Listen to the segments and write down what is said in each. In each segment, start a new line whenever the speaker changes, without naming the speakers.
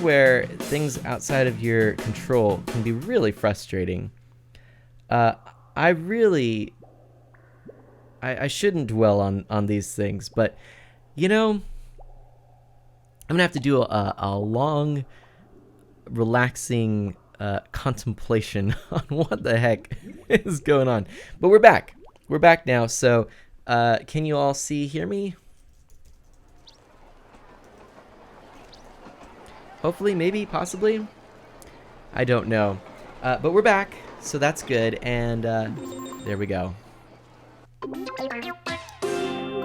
where things outside of your control can be really frustrating. I really, I shouldn't dwell on these things, but you know, I'm gonna have to do a long, relaxing contemplation on what the heck is going on. But we're back. We're back now. So, can you all hear me? Hopefully, maybe, possibly. I don't know. But we're back, so that's good. And there we go.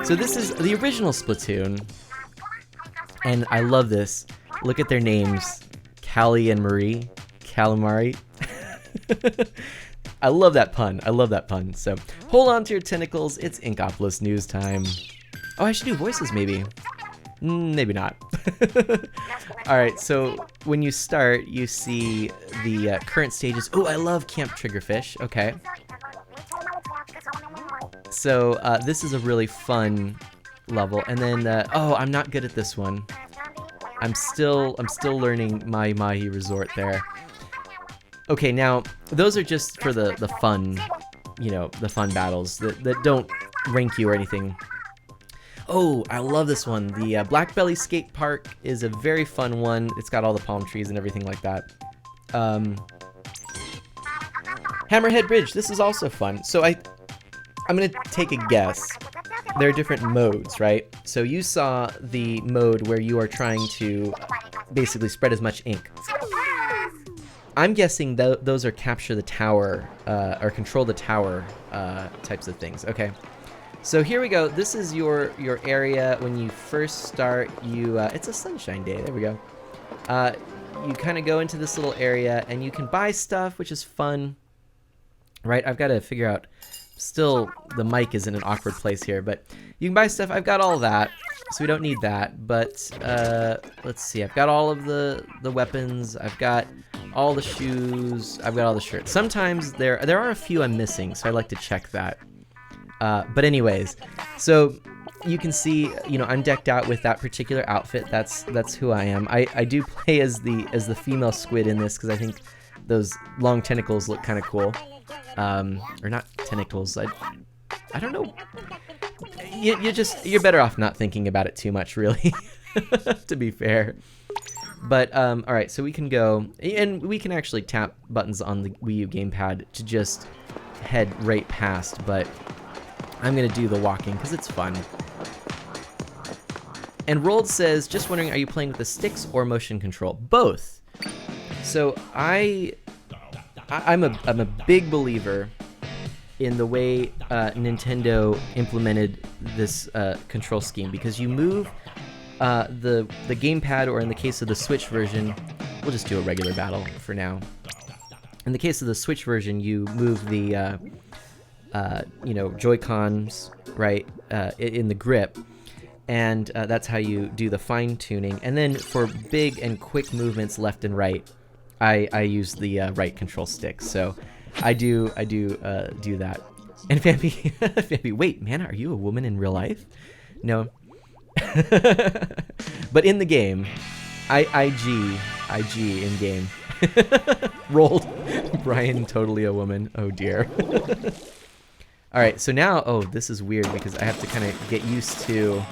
So this is the original Splatoon. And I love this. Look at their names. Callie and Marie. Calamari. I love that pun. I love that pun. So hold on to your tentacles. It's Inkopolis news time. Oh, I should do voices maybe. Maybe not. Alright, so when you start, you see the current stages. Oh, I love Camp Triggerfish. Okay. So this is a really fun level. And then, oh, I'm not good at this one. I'm still learning Mahi Mahi Resort there. Okay, now, those are just for the fun, you know, the fun battles that don't rank you or anything. Oh, I love this one. The Black Belly Skate Park is a very fun one. It's got all the palm trees and everything like that. Hammerhead Bridge, this is also fun. So I'm gonna take a guess. There are different modes, right? So you saw the mode where you are trying to basically spread as much ink. I'm guessing those are capture the tower, or control the tower types of things. Okay. So here we go. This is your area when you first start. You it's a sunshine day. There we go. You kind of go into this little area and you can buy stuff, which is fun. Right? I've got to figure out. Still, the mic is in an awkward place here, but you can buy stuff. I've got all that, so we don't need that. But let's see. I've got all of the weapons. I've got all the shoes. I've got all the shirts. Sometimes there are a few I'm missing, so I like to check that. But anyways, so you can see, you know, I'm decked out with that particular outfit. That's who I am. I do play as the female squid in this because I think those long tentacles look kind of cool. Or not tentacles. I don't know. You're better off not thinking about it too much, really. To be fair. But all right, so we can go, and we can actually tap buttons on the Wii U gamepad to just head right past. But I'm gonna do the walking because it's fun. And Rolled says, just wondering, are you playing with the sticks or motion control? Both. So I'm a big believer in the way Nintendo implemented this control scheme, because you move the gamepad, or in the case of the Switch version, we'll just do a regular battle for now. In the case of the Switch version, you move the you know, Joy-Cons right in the grip, and that's how you do the fine tuning. And then for big and quick movements left and right, I use the right control stick. So I do that. And Famby, Famby, wait, man, are you a woman in real life? No. But in the game, IG in game. Rolled. Brian, totally a woman. Oh dear. All right, so now, oh, this is weird because I have to kind of get used to.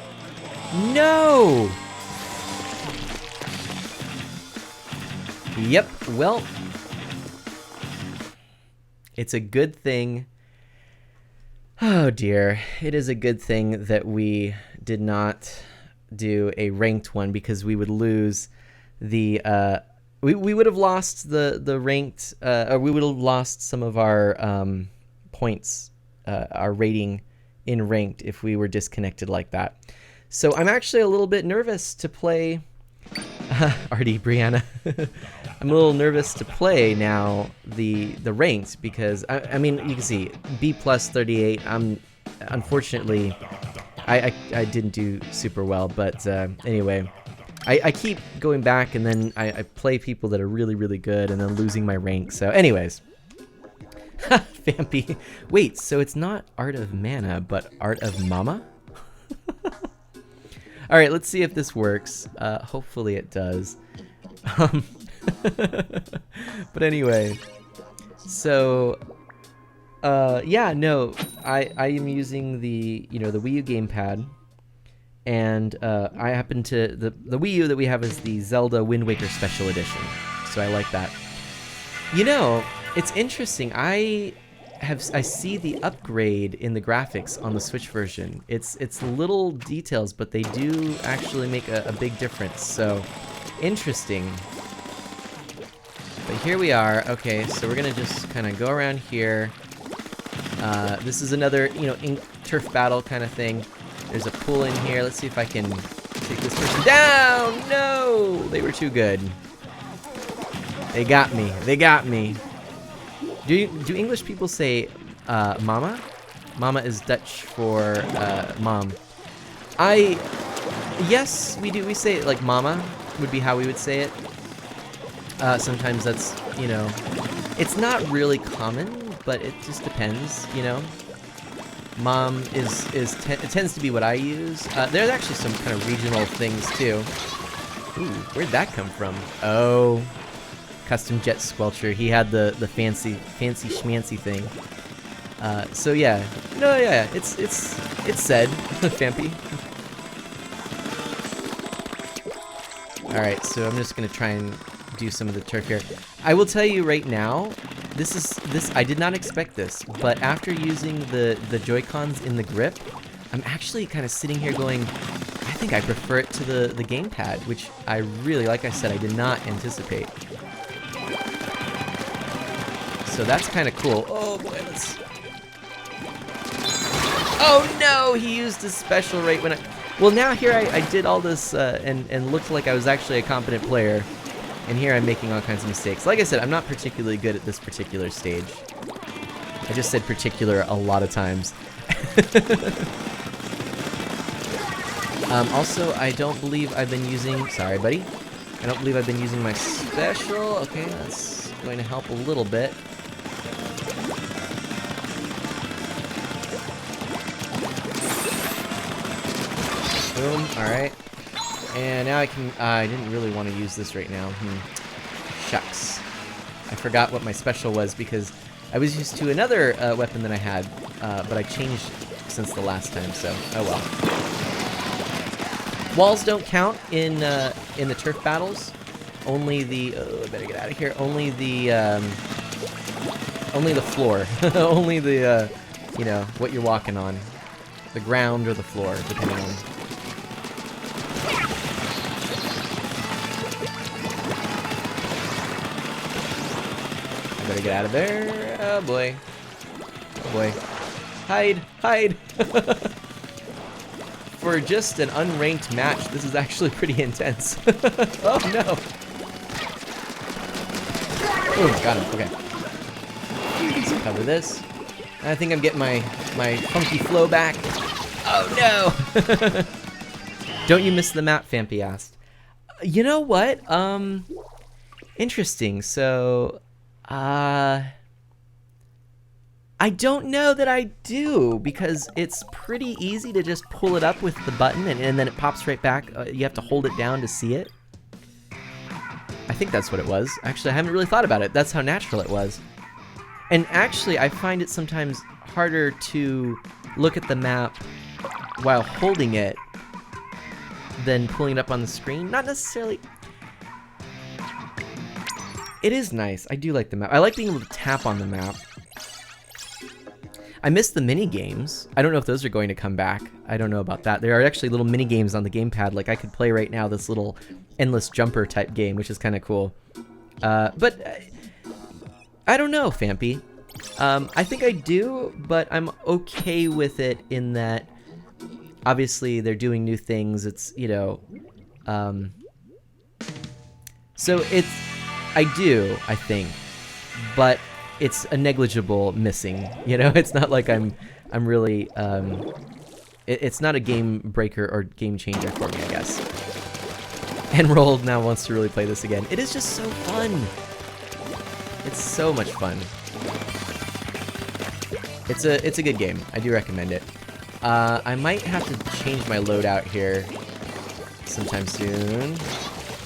No. Yep, well, it's a good thing. Oh dear, it is a good thing that we did not do a ranked one, because we would lose the we would have lost the ranked, or we would have lost some of our points, our rating in ranked, if we were disconnected like that. So I'm actually a little bit nervous to play. Artie, Brianna. I'm a little nervous to play now the ranked, because I mean, you can see B plus 38. Unfortunately I didn't do super well, but anyway, I keep going back, and then I play people that are really, really good, and then losing my rank. So anyways, Vampy. Wait, so it's not Art of Mana, but Art of Mama? All right, let's see if this works. Hopefully it does. Um, but anyway, so yeah, no, I am using the the Wii U gamepad, and I happen to the Wii U that we have is the Zelda Wind Waker Special Edition, so I like that. You know, it's interesting. I see the upgrade in the graphics on the Switch version. It's little details, but they do actually make a big difference. So interesting. But here we are. Okay, so we're gonna just kind of go around here. This is another, turf battle kind of thing. There's a pool in here. Let's see if I can take this person down. No, they were too good. They got me. They got me. Do English people say mama? Mama is Dutch for mom. Yes, we do. We say it like mama would be how we would say it. Sometimes that's, it's not really common, but it just depends, Mom it tends to be what I use. There's actually some kind of regional things too. Ooh, where'd that come from? Oh, custom jet squelcher. He had the fancy schmancy thing. So yeah, no, yeah, it's said, Fampy. All right, so I'm just gonna try and do some of the turf here. I will tell you right now, this I did not expect this, but after using the Joy-Cons in the grip, I'm actually kind of sitting here going, I think I prefer it to the gamepad, which I really, like I said, I did not anticipate. So that's kind of cool. Oh boy, let's... Oh no, he used his special right when I... Well, now here I did all this and looked like I was actually a competent player. And here I'm making all kinds of mistakes. Like I said, I'm not particularly good at this particular stage. I just said particular a lot of times. Also, I don't believe I've been using... Sorry, buddy. I don't believe I've been using my special. Okay, that's going to help a little bit. Boom, alright. And now I can, I didn't really want to use this right now. Shucks. I forgot what my special was because I was used to another weapon that I had, but I changed since the last time, so oh well. Walls don't count in the turf battles. Only the, I better get out of here. Only the floor. Only the, what you're walking on. The ground or the floor, depending on. Better get out of there. Oh boy. Oh boy. Hide! Hide! For just an unranked match, this is actually pretty intense. Oh no! Oh, got him. Okay. Let's cover this. I think I'm getting my funky flow back. Oh no! Don't you miss the map, Fampy asked. You know what? Interesting. So... I don't know that I do, because it's pretty easy to just pull it up with the button and then it pops right back. You have to hold it down to see it. I think that's what it was. Actually, I haven't really thought about it. That's how natural it was. And actually, I find it sometimes harder to look at the map while holding it than pulling it up on the screen. Not necessarily... It is nice. I do like the map. I like being able to tap on the map. I miss the mini games. I don't know if those are going to come back. I don't know about that. There are actually little mini games on the gamepad. Like I could play right now this little endless jumper type game, which is kind of cool. But I don't know, Fampy. I think I do, but I'm okay with it in that obviously they're doing new things. It's, so it's... I do, I think, but it's a negligible missing. It's not like I'm really. It's not a game breaker or game changer for me, I guess. And Roald now wants to really play this again. It is just so fun. It's so much fun. It's a good game. I do recommend it. I might have to change my loadout here sometime soon.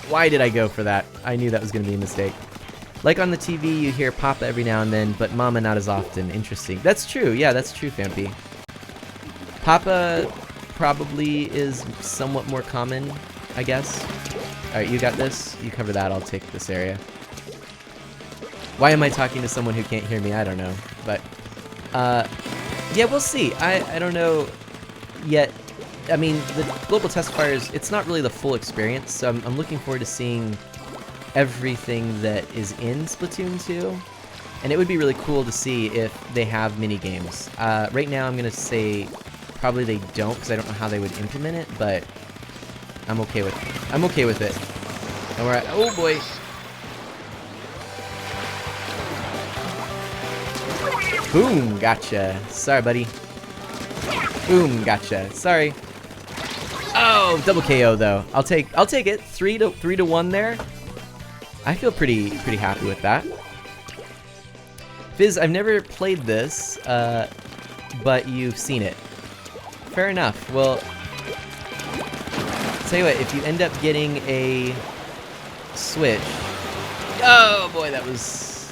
Why did I go for that? I knew that was going to be a mistake. Like on the TV, you hear Papa every now and then, but Mama not as often. Interesting. That's true. Yeah, that's true, Fampy. Papa probably is somewhat more common, I guess. Alright, you got this. You cover that. I'll take this area. Why am I talking to someone who can't hear me? I don't know. But, yeah, we'll see. I don't know yet. I mean, the global Testfires, it's not really the full experience, so I'm looking forward to seeing everything that is in Splatoon 2. And it would be really cool to see if they have mini games. Right now, I'm going to say probably they don't, because I don't know how they would implement it, but I'm okay with it. I'm okay with it. And we're at, oh boy. Boom, gotcha. Sorry, buddy. Boom, gotcha. Sorry. Oh, double KO though. I'll take it. 3 to 1 there. I feel pretty happy with that. Fizz, I've never played this, but you've seen it. Fair enough. Well, tell you what, if you end up getting a Switch, oh boy, that was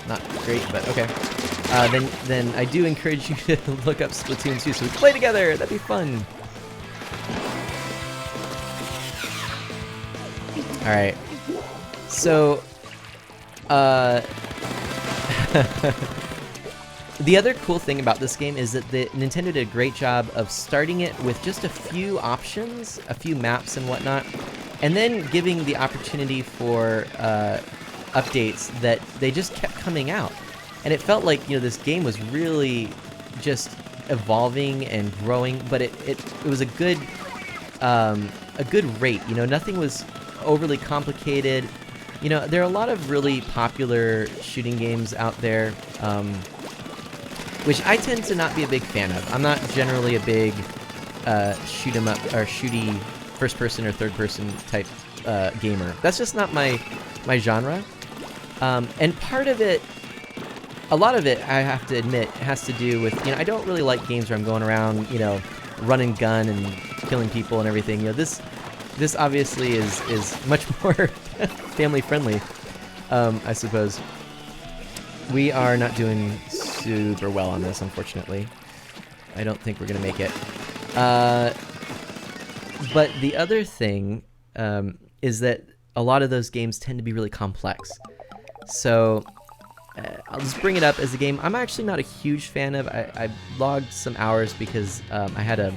not great, but okay. Then I do encourage you to look up Splatoon 2 so we can play together. That'd be fun. All right. So, the other cool thing about this game is that Nintendo did a great job of starting it with just a few options, a few maps and whatnot, and then giving the opportunity for updates that they just kept coming out. And it felt like, you know, this game was really just evolving and growing, but it was a good rate. You know, nothing was overly complicated. You know, there are a lot of really popular shooting games out there, which I tend to not be a big fan of. I'm not generally a big shoot 'em up or shooty first-person or third-person type gamer. That's just not my genre. And part of it, a lot of it, I have to admit, has to do with, you know, I don't really like games where I'm going around, you know, run and gun and killing people and everything. You know, this obviously is much more family friendly, I suppose. We are not doing super well on this, unfortunately. I don't think we're gonna make it. But the other thing is that a lot of those games tend to be really complex. So I'll just bring it up as a game I'm actually not a huge fan of. I logged some hours because I had a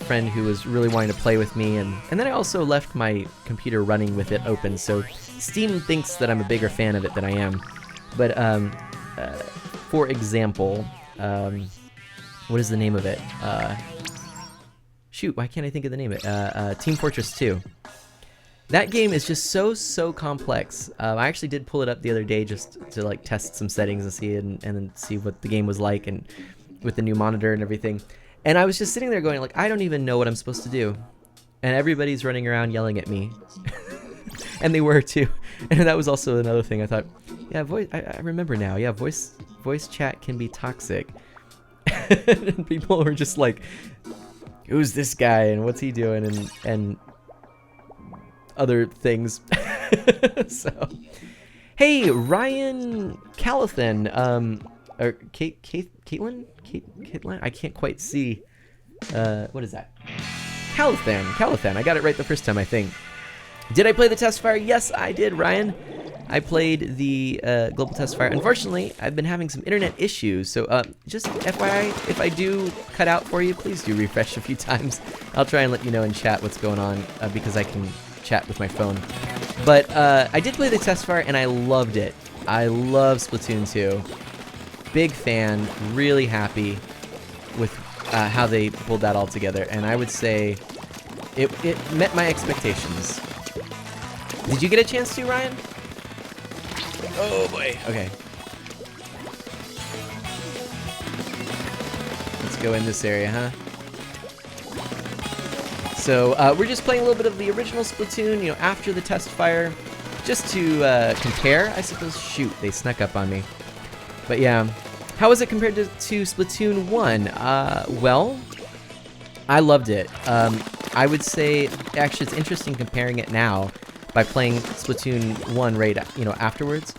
friend who was really wanting to play with me, and then I also left my computer running with it open, so Steam thinks that I'm a bigger fan of it than I am. But for example, what is the name of it? Shoot, why can't I think of the name of it? Team Fortress 2. That game is just so complex. I actually did pull it up the other day just to like test some settings and see it, and then see what the game was like, and with the new monitor and everything. And I was just sitting there going like, I don't even know what I'm supposed to do. And everybody's running around yelling at me. And they were too. And that was also another thing. I thought, yeah, I remember now. Yeah, voice chat can be toxic. And people were just like, who's this guy and what's he doing, and other things. So, hey, Ryan Callithan, or Caitlin? I can't quite see. What is that? Callithan. I got it right the first time, I think. Did I play the Testfire? Yes, I did, Ryan. I played the global Testfire. Unfortunately, I've been having some internet issues, so just FYI, if I do cut out for you, please do refresh a few times. I'll try and let you know in chat what's going on, because I can chat with my phone. But I did play the Testfire, and I loved it. I love Splatoon 2. Big fan, really happy with how they pulled that all together, and I would say it met my expectations. Did you get a chance to, Ryan? Oh boy. Okay. Let's go in this area, huh? So we're just playing a little bit of the original Splatoon, you know, after the Testfire, just to compare, I suppose. Shoot, they snuck up on me. But yeah, how was it compared to Splatoon 1? Well, I loved it. I would say, actually, it's interesting comparing it now, by playing Splatoon 1 right, afterwards.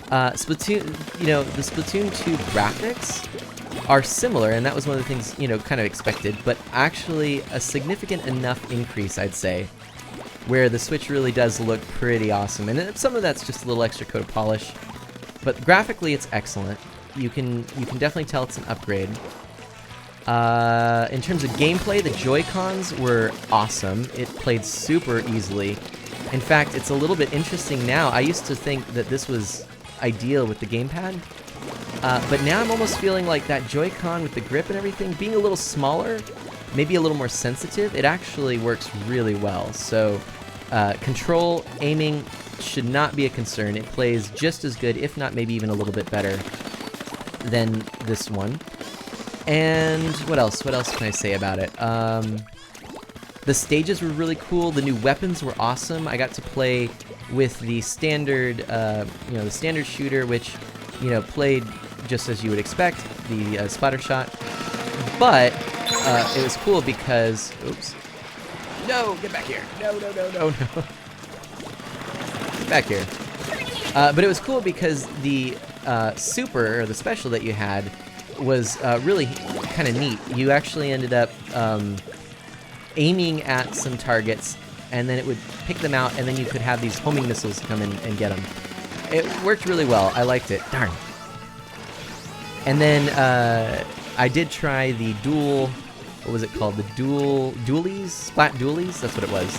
Splatoon, the Splatoon 2 graphics are similar, and that was one of the things, kind of expected, but actually a significant enough increase, I'd say, where the Switch really does look pretty awesome. And some of that's just a little extra coat of polish, but graphically it's excellent. You can definitely tell it's an upgrade. In terms of gameplay, the Joy-Cons were awesome. It played super easily. In fact, it's a little bit interesting now. I used to think that this was ideal with the gamepad, but now I'm almost feeling like that Joy-Con with the grip and everything, being a little smaller, maybe a little more sensitive, it actually works really well. So control, aiming should not be a concern. It plays just as good, if not maybe even a little bit better than this one. And what else can I say about it? The stages were really cool. The new weapons were awesome. I got to play with the standard, the standard shooter, which, played just as you would expect, the splatter shot. But it was cool because, oops, no, get back here, no, get back here. But it was cool because the super, or the special that you had, was really kind of neat. You actually ended up aiming at some targets, and then it would pick them out, and then you could have these homing missiles come in and get them. It worked really well. I liked it. Darn. And then I did try the dual, what was it called? The dualies? Splat dualies? That's what it was.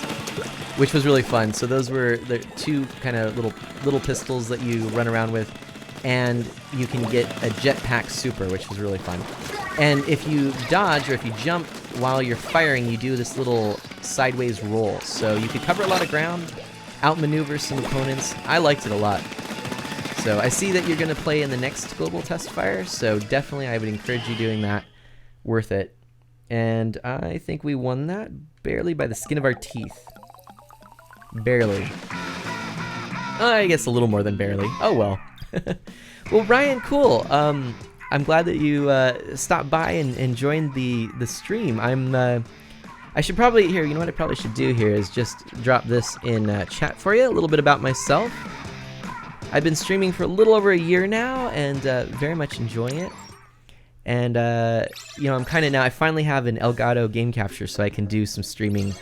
Which was really fun. So those were the two kind of little pistols that you run around with, and you can get a jetpack super, which was really fun. And if you dodge or if you jump while you're firing, you do this little sideways roll. So you could cover a lot of ground, outmaneuver some opponents. I liked it a lot. So I see that you're going to play in the next Global Testfire, so definitely I would encourage you doing that. Worth it. And I think we won that barely by the skin of our teeth. Barely. I guess a little more than barely. Oh well. Well, Ryan, cool. I'm glad that you stopped by and joined the stream. I should probably, here, you know what I probably should do here is just drop this in chat for you, a little bit about myself. I've been streaming for a little over a year now, and very much enjoying it. And, I'm kind of now, I finally have an Elgato game capture, so I can do some streaming.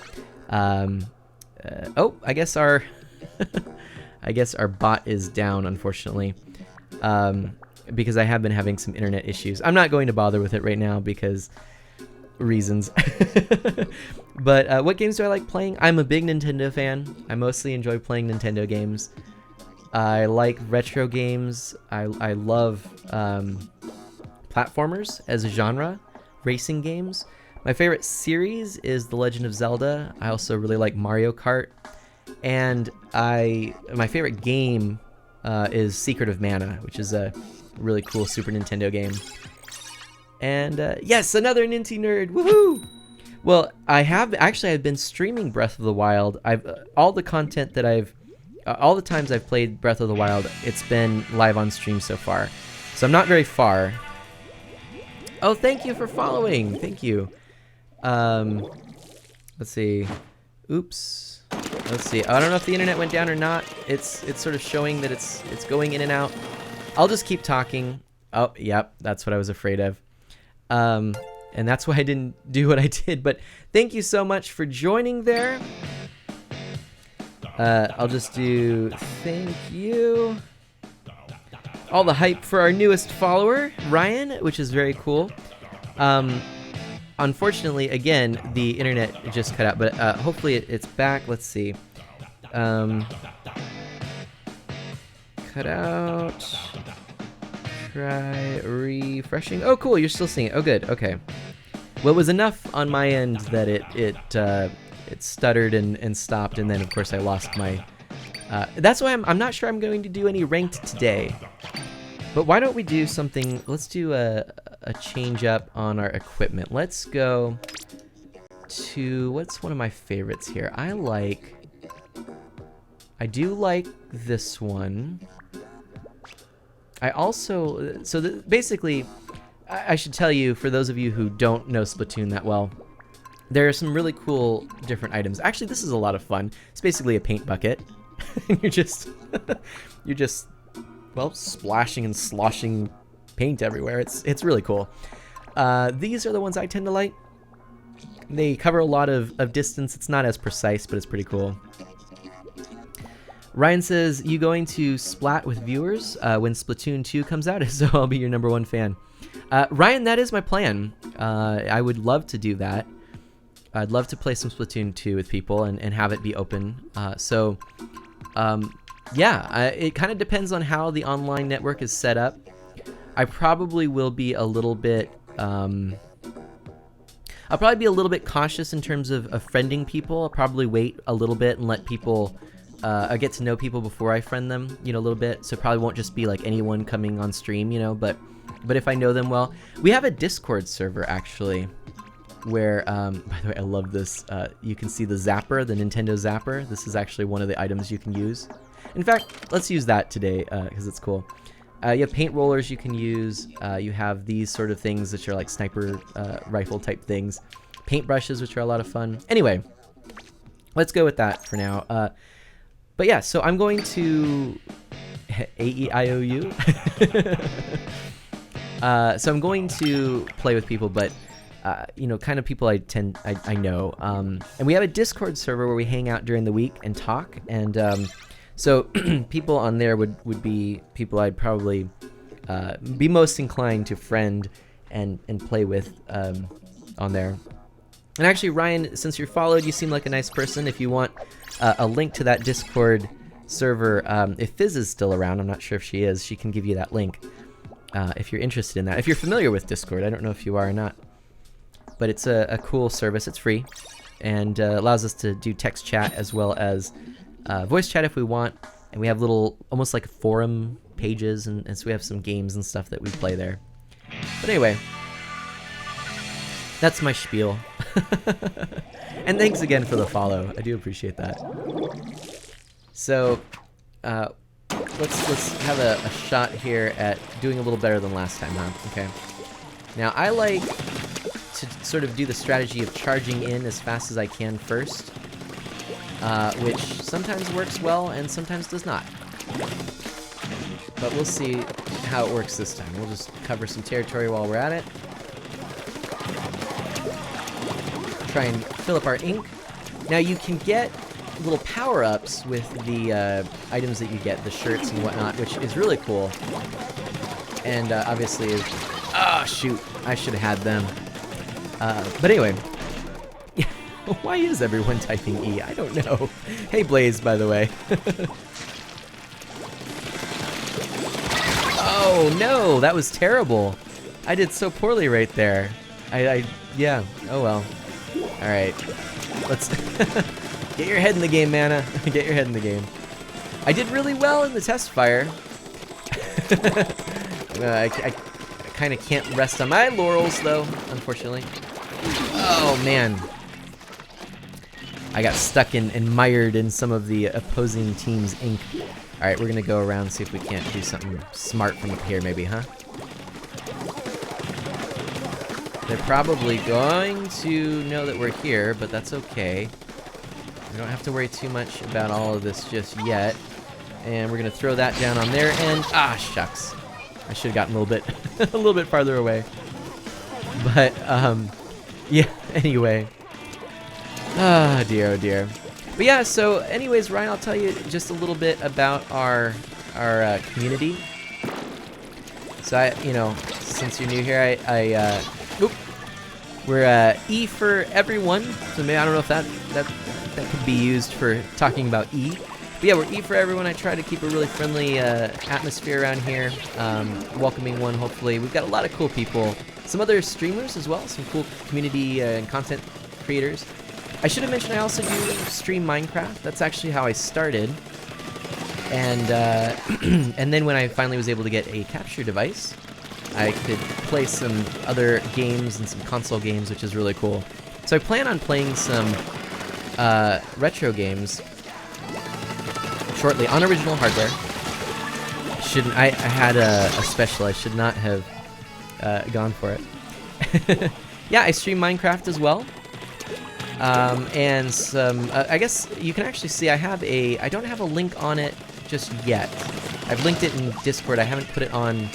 Oh, I guess our bot is down, unfortunately, because I have been having some internet issues. I'm not going to bother with it right now because reasons. But what games do I like playing? I'm a big Nintendo fan. I mostly enjoy playing Nintendo games. I like retro games. I love platformers as a genre, racing games. My favorite series is The Legend of Zelda. I also really like Mario Kart. And my favorite game is Secret of Mana, which is a really cool Super Nintendo game. And yes, another Ninty nerd. Woohoo! Well, I've been streaming Breath of the Wild. All the content that all the times I've played Breath of the Wild, it's been live on stream so far. So I'm not very far. Oh, thank you for following. Thank you. Let's see. Oops. Let's see. I don't know if the internet went down or not. It's sort of showing that it's going in and out. I'll just keep talking. Oh, yep. That's what I was afraid of. And that's why I didn't do what I did. But thank you so much for joining there. I'll just do thank you. All the hype for our newest follower, Ryan, which is very cool. Unfortunately, again, the internet just cut out, but hopefully it's back. Let's see. Cut out. Try refreshing. Oh, cool. You're still seeing it. Oh, good. Okay. Well, it was enough on my end that it stuttered and stopped, and then of course I lost my. That's why I'm not sure I'm going to do any ranked today. But why don't we do something? Let's do a change up on our equipment. Let's go to what's one of my favorites here. I do like this one. I also basically I should tell you, for those of you who don't know Splatoon that well, there are some really cool different items. Actually, this is a lot of fun. It's basically a paint bucket. you're just, well, splashing and sloshing paint everywhere. It's really cool. These are the ones I tend to like. They cover a lot of distance. It's not as precise, but it's pretty cool. Ryan says, you going to splat with viewers when Splatoon 2 comes out? So I'll be your #1 fan. Ryan, that is my plan. I would love to do that. I'd love to play some Splatoon 2 with people and have it be open. Yeah, it kind of depends on how the online network is set up. I probably will be a little bit... I'll probably be a little bit cautious in terms of friending people. I'll probably wait a little bit and let people... I get to know people before I friend them, you know, a little bit. So it probably won't just be like anyone coming on stream, you know, but if I know them well. We have a Discord server, actually, where, by the way, I love this. You can see the Zapper, the Nintendo Zapper. This is actually one of the items you can use. In fact, let's use that today, because it's cool. You have paint rollers you can use. You have these sort of things which are like sniper rifle type things. Paint brushes, which are a lot of fun. Anyway, let's go with that for now. But yeah, so I'm going to A-E-I-O-U. So I'm going to play with people, but you know, kind of people I know. And we have a Discord server where we hang out during the week and talk. And so people on there would be people I'd probably be most inclined to friend and play with on there. And actually, Ryan, since you're followed, you seem like a nice person. If you want a link to that Discord server, if Fizz is still around, I'm not sure if she is, she can give you that link if you're interested in that. If you're familiar with Discord, I don't know if you are or not. But it's a cool service. It's free and allows us to do text chat as well as voice chat if we want. And we have little, almost like forum pages, and so we have some games and stuff that we play there. But anyway, that's my spiel. And thanks again for the follow. I do appreciate that. So let's have a shot here at doing a little better than last time, huh? Okay. Now I like to sort of do the strategy of charging in as fast as I can first, which sometimes works well and sometimes does not. But we'll see how it works this time. We'll just cover some territory while we're at it. Try and fill up our ink. Now you can get little power-ups with the items that you get, the shirts and whatnot, which is really cool. And obviously, oh shoot, I should have had them. But anyway, why is everyone typing E? I don't know. Hey Blaze, by the way. Oh no, that was terrible. I did so poorly right there. Yeah, oh well. Alright, let's get your head in the game, Mana. Get your head in the game. I did really well in the Testfire. I kind of can't rest on my laurels, though, unfortunately. Oh, man. I got stuck and mired in some of the opposing team's ink. Alright, we're going to go around and see if we can't do something smart from up here, maybe, huh? They're probably going to know that we're here, but that's okay. We don't have to worry too much about all of this just yet. And we're gonna throw that down on their end. Ah, shucks. I should have gotten a little bit farther away. But yeah. Anyway. Ah, dear, oh dear. But yeah. So, anyways, Ryan, I'll tell you just a little bit about our community. So you know, since you're new here, we're E for everyone. So maybe I don't know if that could be used for talking about E. But yeah, we're E for everyone. I try to keep a really friendly atmosphere around here, welcoming one. Hopefully, we've got a lot of cool people. Some other streamers as well. Some cool community and content creators. I should have mentioned I also do stream Minecraft. That's actually how I started. And and then when I finally was able to get a capture device, I could play some other games and some console games, which is really cool. So I plan on playing some retro games shortly on original hardware. I had a special. I should not have gone for it. Yeah, I stream Minecraft as well. and some, I guess you can actually see I don't have a link on it just yet. I've linked it in Discord. I haven't put it on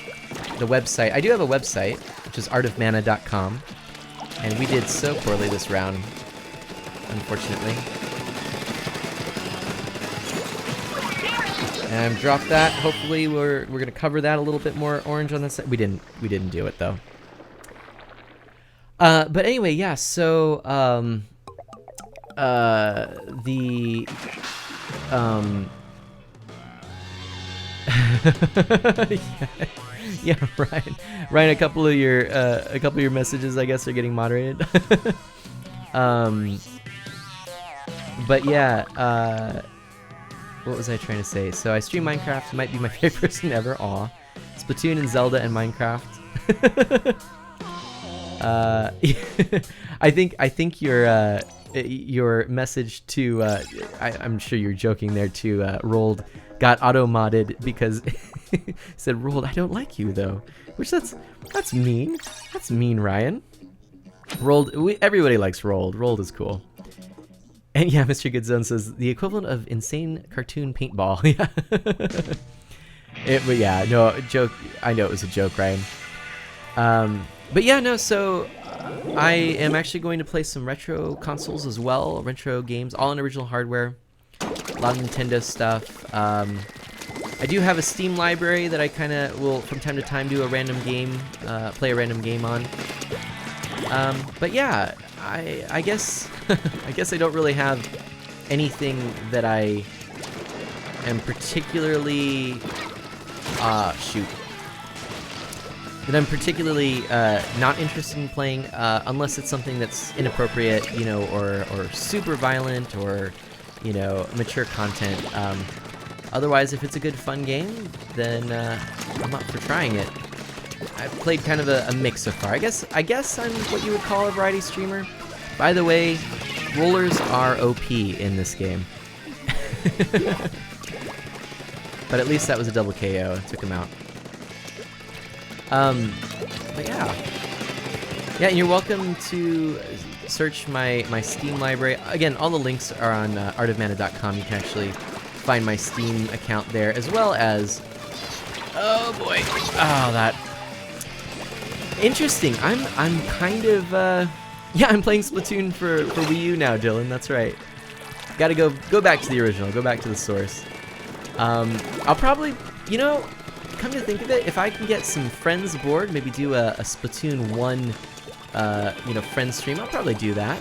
the website. I do have a website, which is artofmana.com, and we did so poorly this round, unfortunately. And I've dropped that. Hopefully we're gonna cover that a little bit more orange on this side. We didn't do it though. But anyway, yeah, so yeah, Ryan, a couple of your messages, I guess, are getting moderated. But yeah, what was I trying to say? So I stream Minecraft, might be my favorite person ever. Aw. Splatoon and Zelda and Minecraft. I think your message to I'm sure you're joking there, to Rolled got auto modded because it said, Rolled, I don't like you though, which that's mean. That's mean, Ryan. Rolled, everybody likes Rolled. Rolled is cool. And yeah, Mr. Goodzone says the equivalent of insane cartoon paintball. Yeah. But yeah, no joke. I know it was a joke, Ryan. But yeah, no. So I am actually going to play some retro consoles as well, retro games, all on original hardware. A lot of Nintendo stuff. I do have a Steam library that I kind of will, from time to time, do a random game, play a random game on. But yeah, I guess I guess I don't really have anything that I am particularly that I'm particularly not interested in playing, unless it's something that's inappropriate, you know, or super violent, or, you know, mature content. Otherwise, if it's a good fun game, then I'm up for trying it. I've played kind of a mix so far. I guess I'm what you would call a variety streamer. By the way, rollers are OP in this game. But at least that was a double KO. It took him out. But yeah. Yeah, and you're welcome to search my Steam library. Again, all the links are on artofmana.com. You can actually find my Steam account there, as well as... Oh boy. Oh, that... Interesting. I'm kind of... Yeah, I'm playing Splatoon for Wii U now, Dylan. That's right. Gotta go back to the original. Go back to the source. I'll probably... You know... Come to think of it, if I can get some friends aboard, maybe do a Splatoon 1, you know, friend stream, I'll probably do that.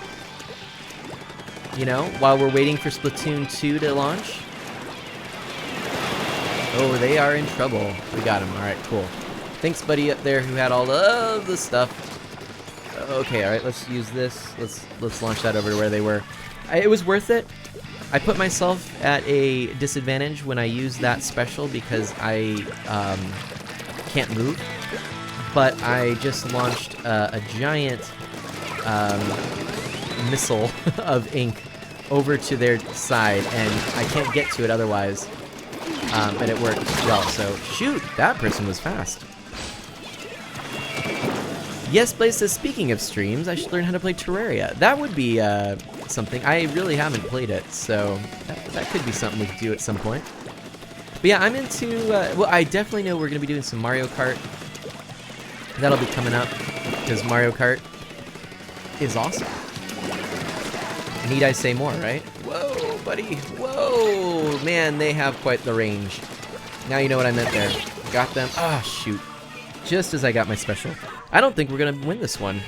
You know, while we're waiting for Splatoon 2 to launch. Oh, they are in trouble. We got him. Alright, cool. Thanks, buddy, up there who had all of the stuff. Okay, alright, let's use this. Let's launch that over to where they were. It was worth it. I put myself at a disadvantage when I use that special because I can't move, but I just launched a giant missile of ink over to their side, and I can't get to it otherwise, and it worked well. So, shoot, that person was fast. Yes, Blaze says, speaking of streams, I should learn how to play Terraria. That would be something. I really haven't played it, so that could be something we could do at some point. But yeah, I'm into, well, I definitely know we're going to be doing some Mario Kart. That'll be coming up, because Mario Kart is awesome. Need I say more, right? Whoa, buddy. Whoa, man, they have quite the range. Now you know what I meant there. Got them. Ah, shoot. Just as I got my special. I don't think we're going to win this one.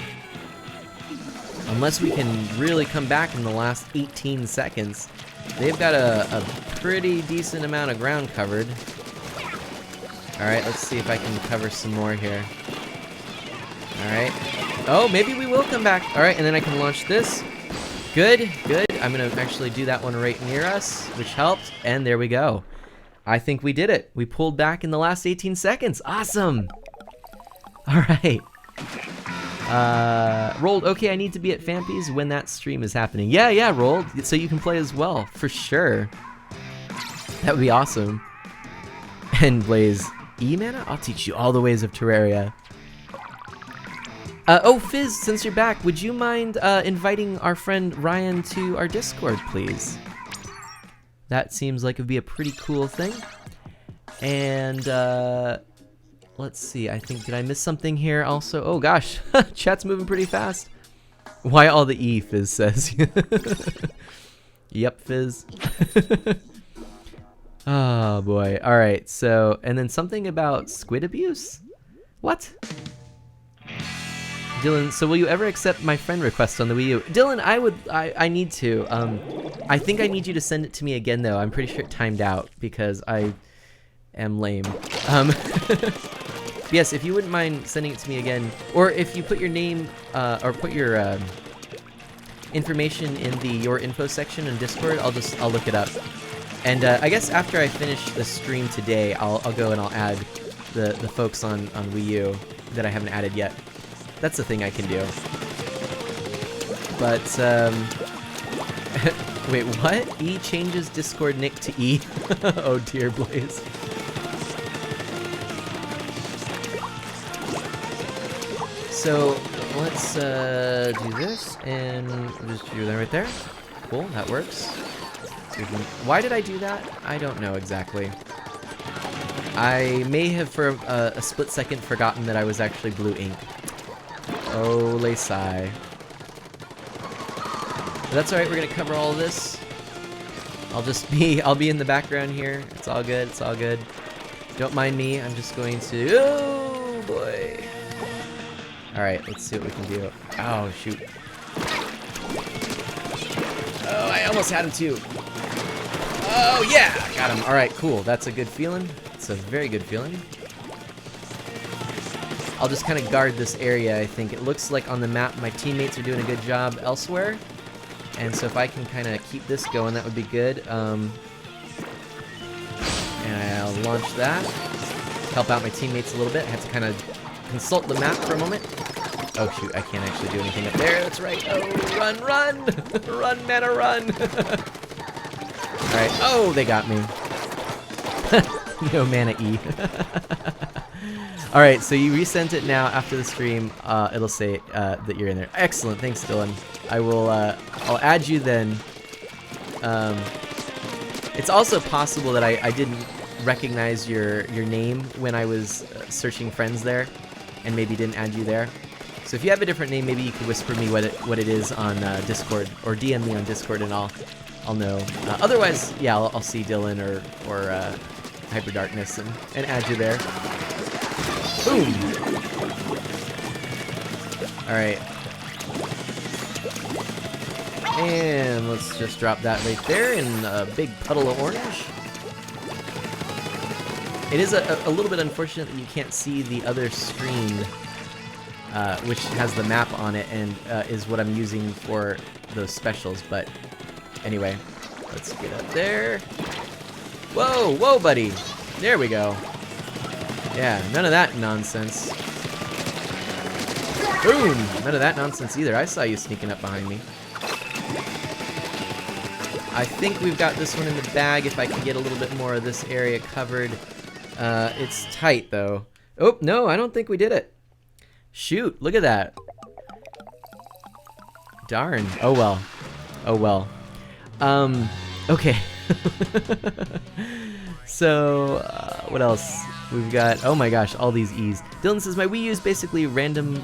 Unless we can really come back in the last 18 seconds. They've got a pretty decent amount of ground covered. Alright, let's see if I can cover some more here. Alright. Oh, maybe we will come back. Alright, and then I can launch this. Good, good. I'm going to actually do that one right near us, which helped. And there we go. I think we did it. We pulled back in the last 18 seconds. Awesome. Alright. Rolled, okay, I need to be at Fampy's when that stream is happening. Yeah, Rolled, so you can play as well, for sure. That would be awesome. And Blaze, E-mana? I'll teach you all the ways of Terraria. Oh, Fizz, since you're back, would you mind inviting our friend Ryan to our Discord, please? That seems like it would be a pretty cool thing. And let's see, I think, did I miss something here also? Oh gosh, chat's moving pretty fast. Why all the E, Fizz says. Yep, Fizz. Oh boy, alright, so, and then something about squid abuse? What? Dylan, so will you ever accept my friend request on the Wii U? Dylan, I need to. I think I need you to send it to me again though. I'm pretty sure it timed out because I am lame. Yes, if you wouldn't mind sending it to me again, or if you put your name, or put your information in the Your Info section in Discord, I'll look it up. And I guess after I finish the stream today, I'll go and I'll add the folks on Wii U that I haven't added yet. That's the thing I can do. But, wait, what? E changes Discord nick to E? Oh dear, Blaze. So, let's do this, and just do that right there. Cool, that works. So why did I do that? I don't know exactly. I may have for a split second forgotten that I was actually blue ink. Oh, Laysai. But that's alright, we're gonna cover all of this. I'll be in the background here. It's all good, it's all good. Don't mind me, I'm just going to, oh boy. Alright, let's see what we can do. Oh, shoot. Oh, I almost had him too. Oh yeah, got him. Alright, cool, that's a good feeling. It's a very good feeling. I'll just kind of guard this area, I think. It looks like on the map my teammates are doing a good job elsewhere. And so if I can kind of keep this going, that would be good. And I'll launch that. Help out my teammates a little bit. I have to kind of consult the map for a moment. Oh shoot, I can't actually do anything up there. That's right. Oh, run, run! Run, mana, run! Alright. Oh, they got me. No mana E. Alright, so you resent it now after the stream. It'll say that you're in there. Excellent, thanks Dylan. I will, I'll add you then. It's also possible that I didn't recognize your name when I was searching friends there, and maybe didn't add you there. So if you have a different name, maybe you could whisper me what it is on Discord, or DM me on Discord, and I'll know. Otherwise, yeah, I'll see Dylan or Hyper Darkness and add you there. Boom! Alright. And let's just drop that right there in a big puddle of orange. It is a little bit unfortunate that you can't see the other screen, which has the map on it and is what I'm using for those specials, but anyway, let's get up there. Whoa, whoa, buddy! There we go. Yeah, none of that nonsense. Boom! None of that nonsense either. I saw you sneaking up behind me. I think we've got this one in the bag if I can get a little bit more of this area covered. It's tight, though. Oh, no, I don't think we did it. Shoot, look at that. Darn. Oh, well. Oh, well. Okay. So, what else? We've got, oh my gosh, all these E's. Dylan says, my Wii U is basically random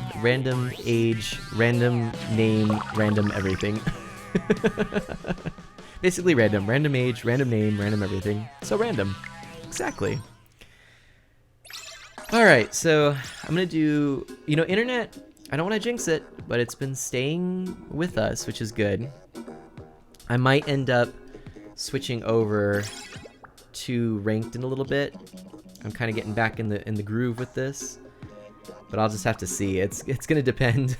age, random name, random everything. Basically random age, random name, random everything. So random. Exactly. Alright, so I'm gonna do, you know, internet, I don't want to jinx it, but it's been staying with us, which is good. I might end up switching over to ranked in a little bit. I'm kind of getting back in the groove with this, but I'll just have to see. It's gonna depend.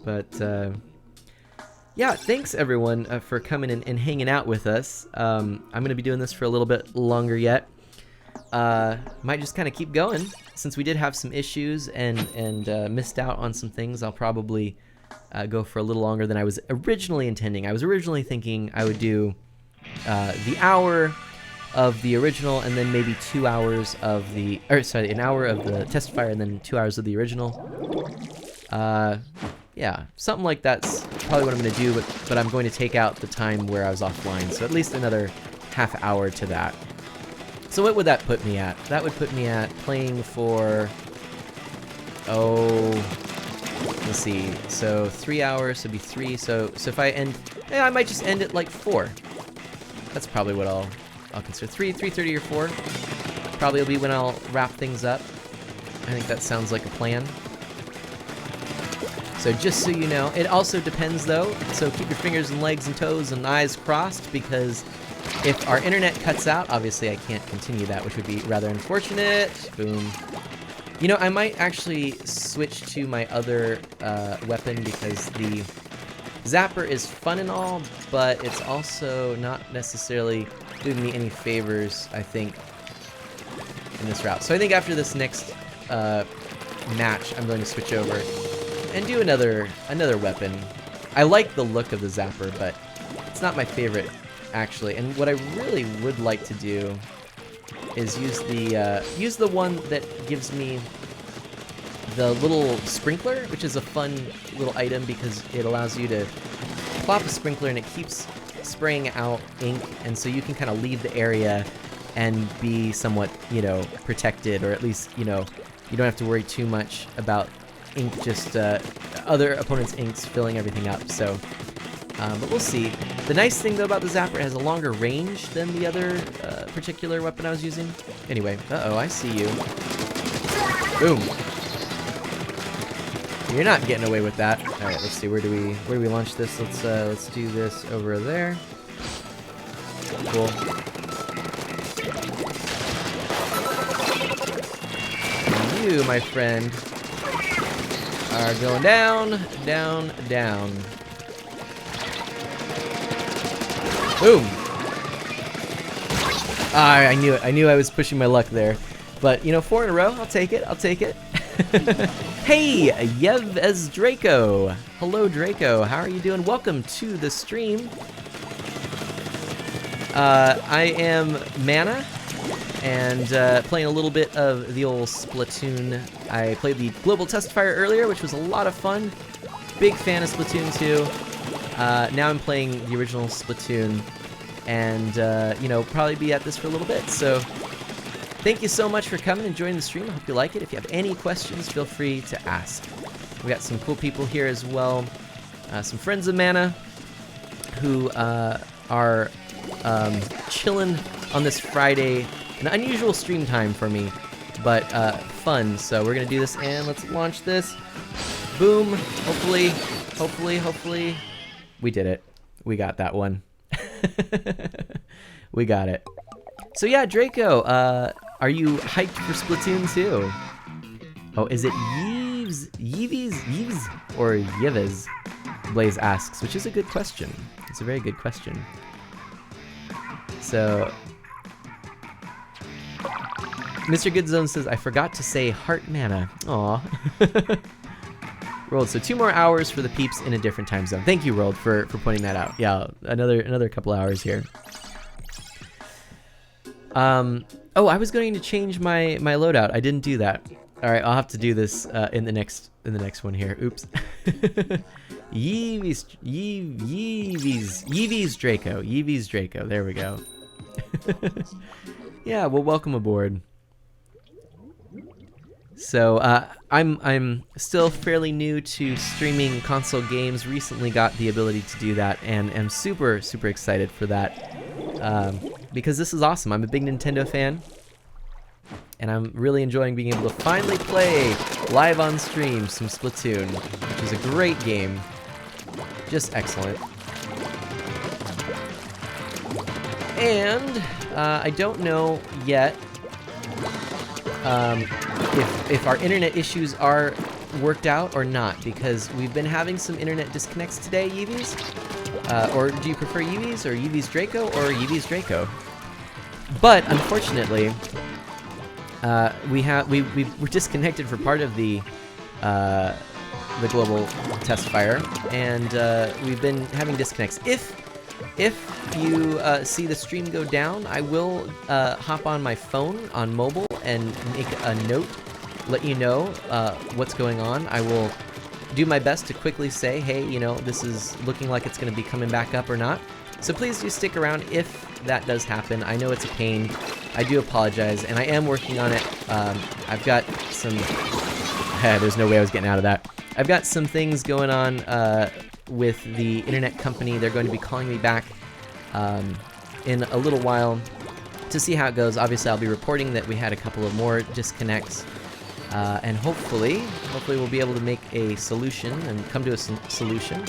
But yeah, thanks everyone for coming and hanging out with us. I'm gonna be doing this for a little bit longer yet. Might just kind of keep going since we did have some issues and missed out on some things. I'll probably go for a little longer than I was originally intending. I was originally thinking I would do the hour, of the original, and then maybe 2 hours of the, or sorry, an hour of the Testfire, and then 2 hours of the original. Yeah, something like that's probably what I'm going to do, but I'm going to take out the time where I was offline, so at least another half hour to that. So what would that put me at? That would put me at playing for, let's see, so 3 hours, so it'd be 3, so if I end, I might just end at like 4. That's probably what I'll consider. 3:30 or 4 probably will be when I'll wrap things up. I think that sounds like a plan. So just so you know, it also depends though, so keep your fingers and legs and toes and eyes crossed, because if our internet cuts out, obviously I can't continue that, which would be rather unfortunate. Boom. You know, I might actually switch to my other weapon, because the Zapper is fun and all, but it's also not necessarily doing me any favors, I think, in this route. So I think after this next match, I'm going to switch over and do another weapon. I like the look of the Zapper, but it's not my favorite, actually. And what I really would like to do is use the one that gives me the little sprinkler, which is a fun little item because it allows you to plop a sprinkler and it keeps spraying out ink, and so you can kind of leave the area and be somewhat, you know, protected, or at least, you know, you don't have to worry too much about ink, just other opponents' inks filling everything up. So, but we'll see. The nice thing though about the Zapper, it has a longer range than the other particular weapon I was using. Anyway, uh-oh, I see you. Boom. You're not getting away with that. All right, let's see. Where do we launch this? Let's do this over there. Cool. And you, my friend, are going down, down, down. Boom. Ah, I knew it. I knew I was pushing my luck there. But, you know, 4 in a row. I'll take it. I'll take it. Hey, Yev as Draco. Hello, Draco. How are you doing? Welcome to the stream. I am Mana, and playing a little bit of the old Splatoon. I played the Global Testfire earlier, which was a lot of fun. Big fan of Splatoon 2. Now I'm playing the original Splatoon, and you know, probably be at this for a little bit. So thank you so much for coming and joining the stream. I hope you like it. If you have any questions, feel free to ask. We got some cool people here as well. Some friends of Mana who are chilling on this Friday. An unusual stream time for me, but fun. So we're gonna do this, and let's launch this. Boom. Hopefully. We did it. We got that one. We got it. So yeah, Draco, are you hyped for Splatoon 2? Oh, is it Yeeves, or Yevez? Blaze asks, which is a good question. It's a very good question. So, Mr. Goodzone says, I forgot to say heart mana. Aw. Rolled, so 2 more hours for the peeps in a different time zone. Thank you, Rolled, for pointing that out. Yeah, another couple hours here. Oh, I was going to change my loadout. I didn't do that. All right, I'll have to do this in the next one here. Oops. Yeeves Draco. There we go. Yeah, well, welcome aboard. So I'm still fairly new to streaming console games. Recently got the ability to do that, and am super excited for that. Because this is awesome. I'm a big Nintendo fan, and I'm really enjoying being able to finally play live on stream some Splatoon, which is a great game. Just excellent. And I don't know yet if our internet issues are worked out or not, because we've been having some internet disconnects today, Yeevies. Or do you prefer Yeevies, or Yeevies Draco, or Yeevies Draco? But unfortunately, we're disconnected for part of the global test fire, and we've been having disconnects. If if you see the stream go down, I will hop on my phone on mobile and make a note, let you know what's going on. I will do my best to quickly say, hey, you know, this is looking like it's going to be coming back up or not. So please do stick around if that does happen. I know it's a pain. I do apologize, and I am working on it. I've got some... there's no way I was getting out of that. I've got some things going on with the internet company. They're going to be calling me back in a little while to see how it goes. Obviously, I'll be reporting that we had a couple of more disconnects, and hopefully we'll be able to make a solution and come to a solution.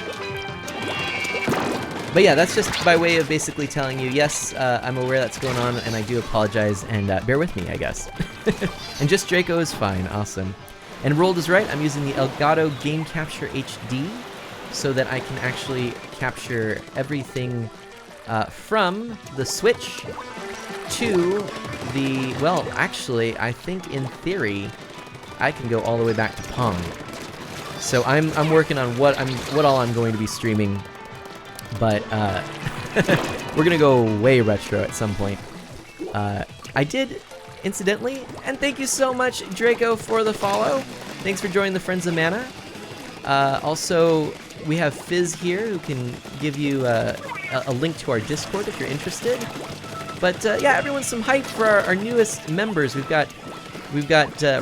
But yeah, that's just by way of basically telling you, yes, I'm aware that's going on, and I do apologize, and bear with me, I guess. And just Draco is fine. Awesome. And Rolled is right, I'm using the Elgato Game Capture HD so that I can actually capture everything from the Switch to the, well, actually, I think in theory, I can go all the way back to Pong. So I'm working on what all I'm going to be streaming, but we're gonna go way retro at some point. I did, incidentally, and thank you so much, Draco, for the follow. Thanks for joining the Friends of Mana. Also, we have Fizz here who can give you a link to our Discord if you're interested. But yeah, everyone's some hype for our newest members. We've got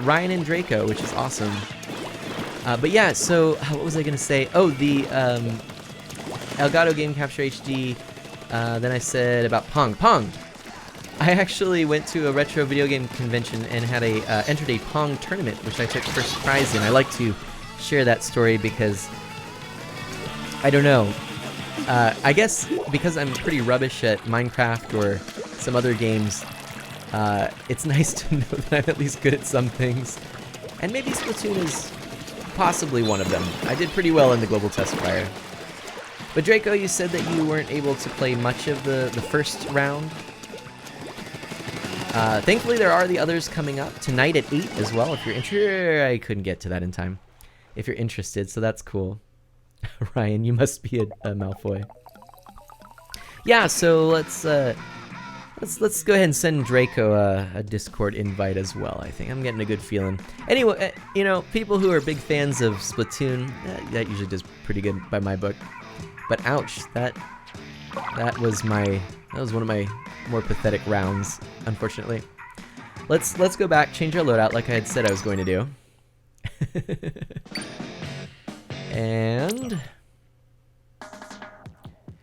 Ryan and Draco, which is awesome. But yeah, so what was I gonna say? Oh, the Elgato Game Capture HD. Then I said about Pong. Pong! I actually went to a retro video game convention and had entered a Pong tournament, which I took first prize in. I like to share that story because, I don't know, I guess because I'm pretty rubbish at Minecraft or some other games, it's nice to know that I'm at least good at some things. And maybe Splatoon is possibly one of them. I did pretty well in the Global Testfire. But Draco, you said that you weren't able to play much of the first round. Thankfully, there are the others coming up tonight at 8 as well. If you're interested, I couldn't get to that in time. If you're interested, so that's cool. Ryan, you must be a Malfoy. Yeah, so let's go ahead and send Draco a Discord invite as well. I think I'm getting a good feeling. Anyway, you know, people who are big fans of Splatoon, that usually does pretty good by my book. But ouch, that was one of my more pathetic rounds, unfortunately. Let's go back, change our loadout like I had said I was going to do. And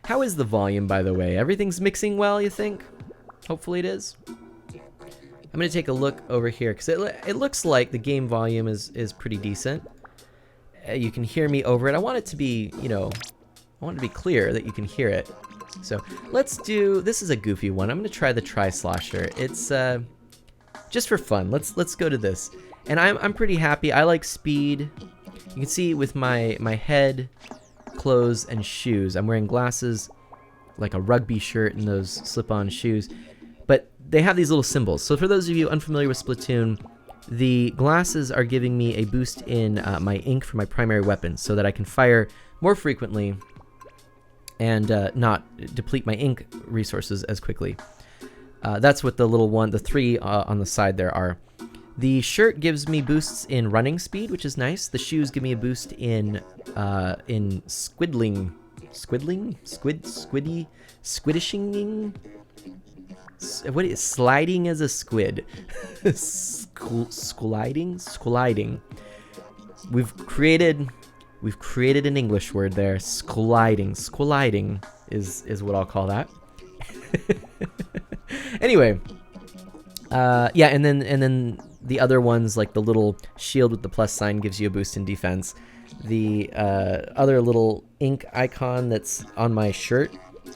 how is the volume, by the way? Everything's mixing well, you think? Hopefully it is. I'm gonna take a look over here because it looks like the game volume is pretty decent. You can hear me over it. I want it to be, you know, I want it to be clear that you can hear it. So let's do, this is a goofy one. I'm gonna try the Tri-Slosher. It's just for fun. Let's go to this. And I'm pretty happy. I like speed. You can see with my head, clothes, and shoes. I'm wearing glasses, like a rugby shirt and those slip-on shoes. But they have these little symbols. So for those of you unfamiliar with Splatoon, the glasses are giving me a boost in my ink for my primary weapon so that I can fire more frequently and not deplete my ink resources as quickly. That's what the little one, the three on the side there are. The shirt gives me boosts in running speed, which is nice. The shoes give me a boost in squiddishing? What is sliding as a squid? Squiding. We've created an English word there. Squiding is what I'll call that. Anyway, yeah, and then the other ones, like the little shield with the plus sign, gives you a boost in defense. The other little ink icon that's on my shirt,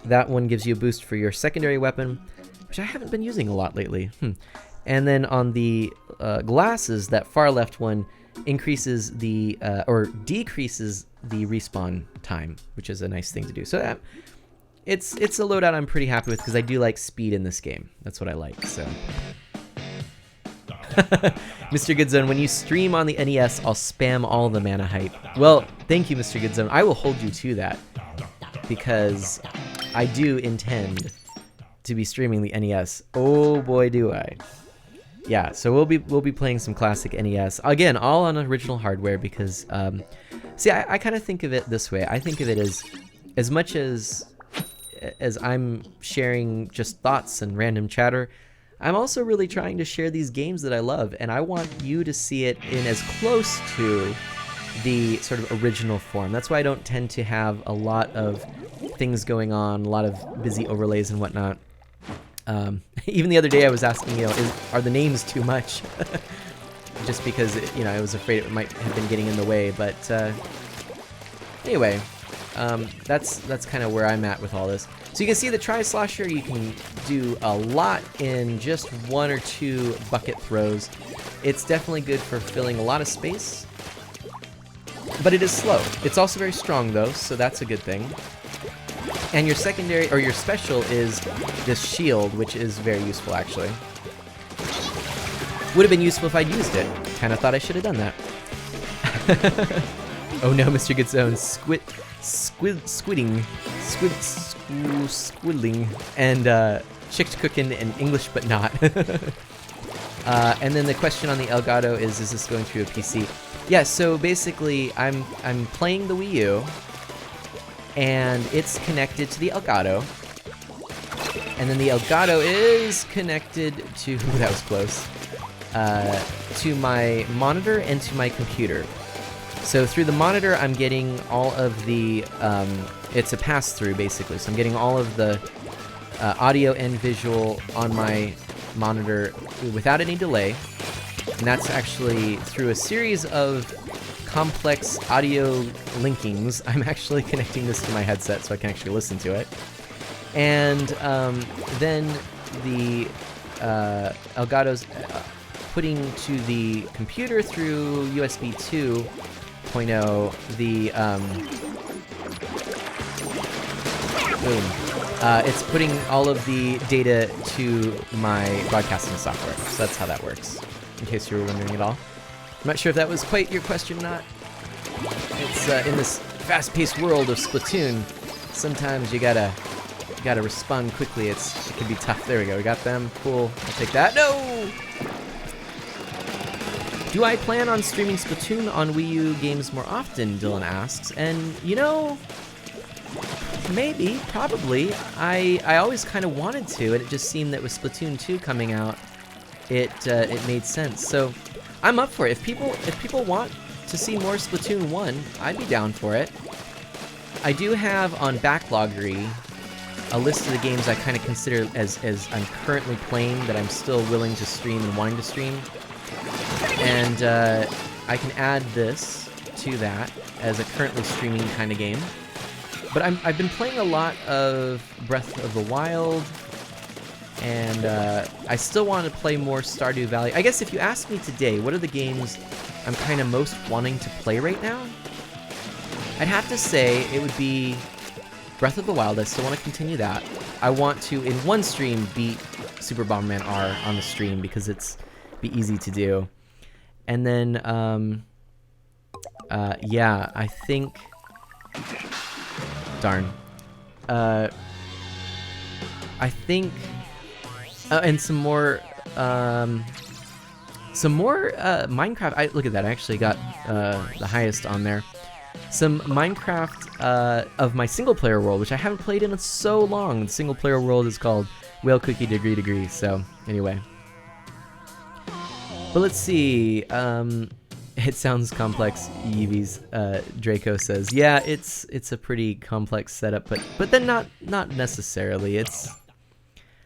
that one gives you a boost for your secondary weapon, which I haven't been using a lot lately. And then on the glasses, that far left one increases the or decreases the respawn time, which is a nice thing to do. So it's a loadout I'm pretty happy with because I do like speed in this game. That's what I like. So, Mr. Goodzone, when you stream on the NES, I'll spam all the mana hype. Well, thank you, Mr. Goodzone. I will hold you to that because I do intend to be streaming the NES. Oh boy, do I. Yeah, so we'll be playing some classic NES. Again, all on original hardware because, see, I kind of think of it this way. I think of it as much as I'm sharing just thoughts and random chatter, I'm also really trying to share these games that I love, and I want you to see it in as close to the sort of original form. That's why I don't tend to have a lot of things going on, a lot of busy overlays and whatnot. Even the other day I was asking, are the names too much? Just because, I was afraid it might have been getting in the way, but anyway, that's kind of where I'm at with all this. So you can see the Tri-Slosher, you can do a lot in just 1 or 2 bucket throws. It's definitely good for filling a lot of space, but it is slow. It's also very strong though, so that's a good thing. And your secondary, or your special, is this shield, which is very useful actually. Would have been useful if I'd used it. Kinda thought I should have done that. Oh no, Mr. Goodzone, squiddling, and chicked cooking and English but not. And then the question on the Elgato is this going through a PC? Yeah, so basically I'm playing the Wii U, and it's connected to the Elgato, and then the Elgato is connected to, ooh, that was close, to my monitor and to my computer. So through the monitor, I'm getting all of the, it's a pass-through basically, so I'm getting all of the audio and visual on my monitor without any delay, and that's actually through a series of complex audio linkings. I'm actually connecting this to my headset so I can actually listen to it. And then the Elgato's putting to the computer through USB 2.0 the it's putting all of the data to my broadcasting software. So that's how that works, in case you were wondering at all. I'm not sure if that was quite your question or not. It's in this fast-paced world of Splatoon, sometimes you gotta respond quickly. It can be tough. There we go. We got them. Cool. I'll take that. No! Do I plan on streaming Splatoon on Wii U games more often? Dylan asks. And maybe, probably. I always kind of wanted to, and it just seemed that with Splatoon 2 coming out, it made sense. So I'm up for it. If people want to see more Splatoon 1, I'd be down for it. I do have on Backloggery a list of the games I kind of consider as I'm currently playing that I'm still willing to stream and wanting to stream. And I can add this to that as a currently streaming kind of game. But I've been playing a lot of Breath of the Wild, and I still want to play more Stardew Valley. I guess if you ask me today, what are the games I'm kind of most wanting to play right now? I'd have to say it would be Breath of the Wild. I still want to continue that. I want to, in one stream, beat Super Bomberman R on the stream because it's be easy to do. And then, yeah, I think... Darn. I think... and some more Minecraft. Look at that, I actually got the highest on there. Some Minecraft of my single-player world, which I haven't played in so long. The single-player world is called Whale Cookie Degree, so anyway. But let's see, it sounds complex, Yeevies, Draco says. Yeah, it's a pretty complex setup, but then not necessarily. It's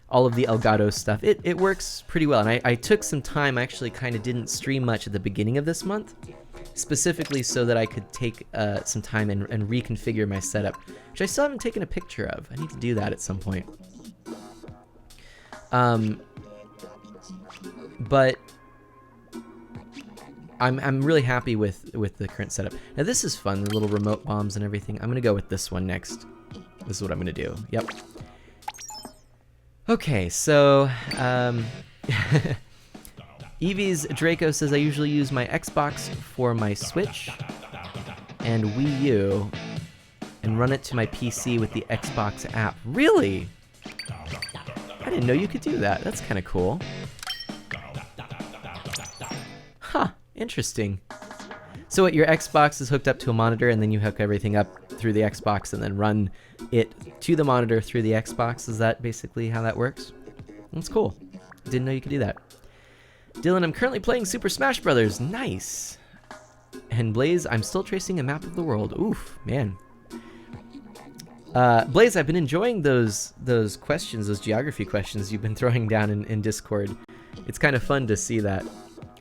all of the Elgato stuff. It works pretty well, and I took some time. I actually kind of didn't stream much at the beginning of this month, specifically so that I could take some time and reconfigure my setup, which I still haven't taken a picture of. I need to do that at some point. But I'm really happy with the current setup. Now this is fun, the little remote bombs and everything. I'm gonna go with this one next. This is what I'm gonna do. Yep. Okay, so Eevee's Draco says I usually use my Xbox for my Switch and Wii U, and run it to my PC with the Xbox app. Really? I didn't know you could do that. That's kind of cool. Huh, interesting. So what, your Xbox is hooked up to a monitor and then you hook everything up through the Xbox and then run it to the monitor through the Xbox? Is that basically how that works? That's cool. Didn't know you could do that. Dylan, I'm currently playing Super Smash Brothers. Nice. And Blaze, I'm still tracing a map of the world. Oof, man. Blaze, I've been enjoying those questions, those geography questions you've been throwing down in Discord. It's kind of fun to see that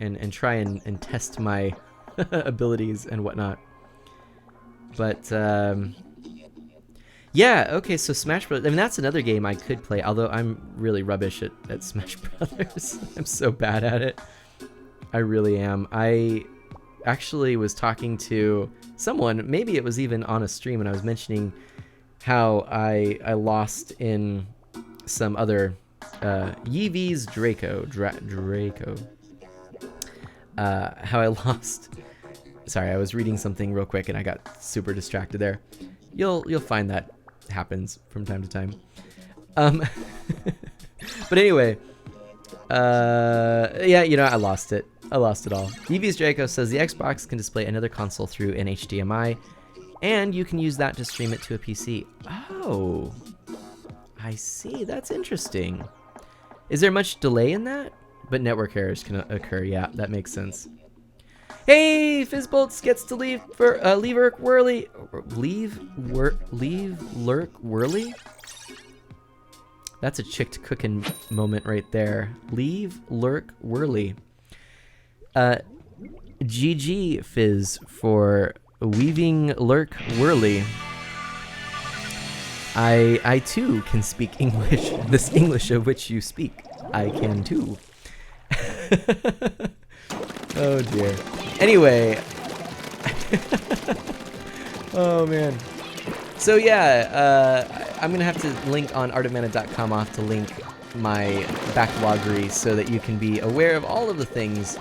and try and test my abilities and whatnot. But yeah, okay, so Smash Brothers, I mean, that's another game I could play, although I'm really rubbish at Smash Brothers. I'm so bad at it. I really am. I actually was talking to someone, maybe it was even on a stream, and I was mentioning how I lost in some other Yeevee's Draco. How I lost. Sorry, I was reading something real quick and I got super distracted there. You'll find that happens from time to time. But anyway, yeah, you know, I lost it. I lost it all. Yeevee's Draco says the Xbox can display another console through an HDMI, and you can use that to stream it to a PC. Oh, I see. That's interesting. Is there much delay in that? But network errors can occur. Yeah, that makes sense. Hey, Fizzbolts gets to leave for leave Lurk Whirly. Leave Lurk Whirly? That's a chicked cooking moment right there. Leave Lurk Whirly. GG Fizz for weaving Lurk Whirly. I too can speak English, this English of which you speak. I can too. Oh dear. Anyway. Oh man. So yeah, I'm gonna have to link on artofmana.com off to link my backloggery so that you can be aware of all of the things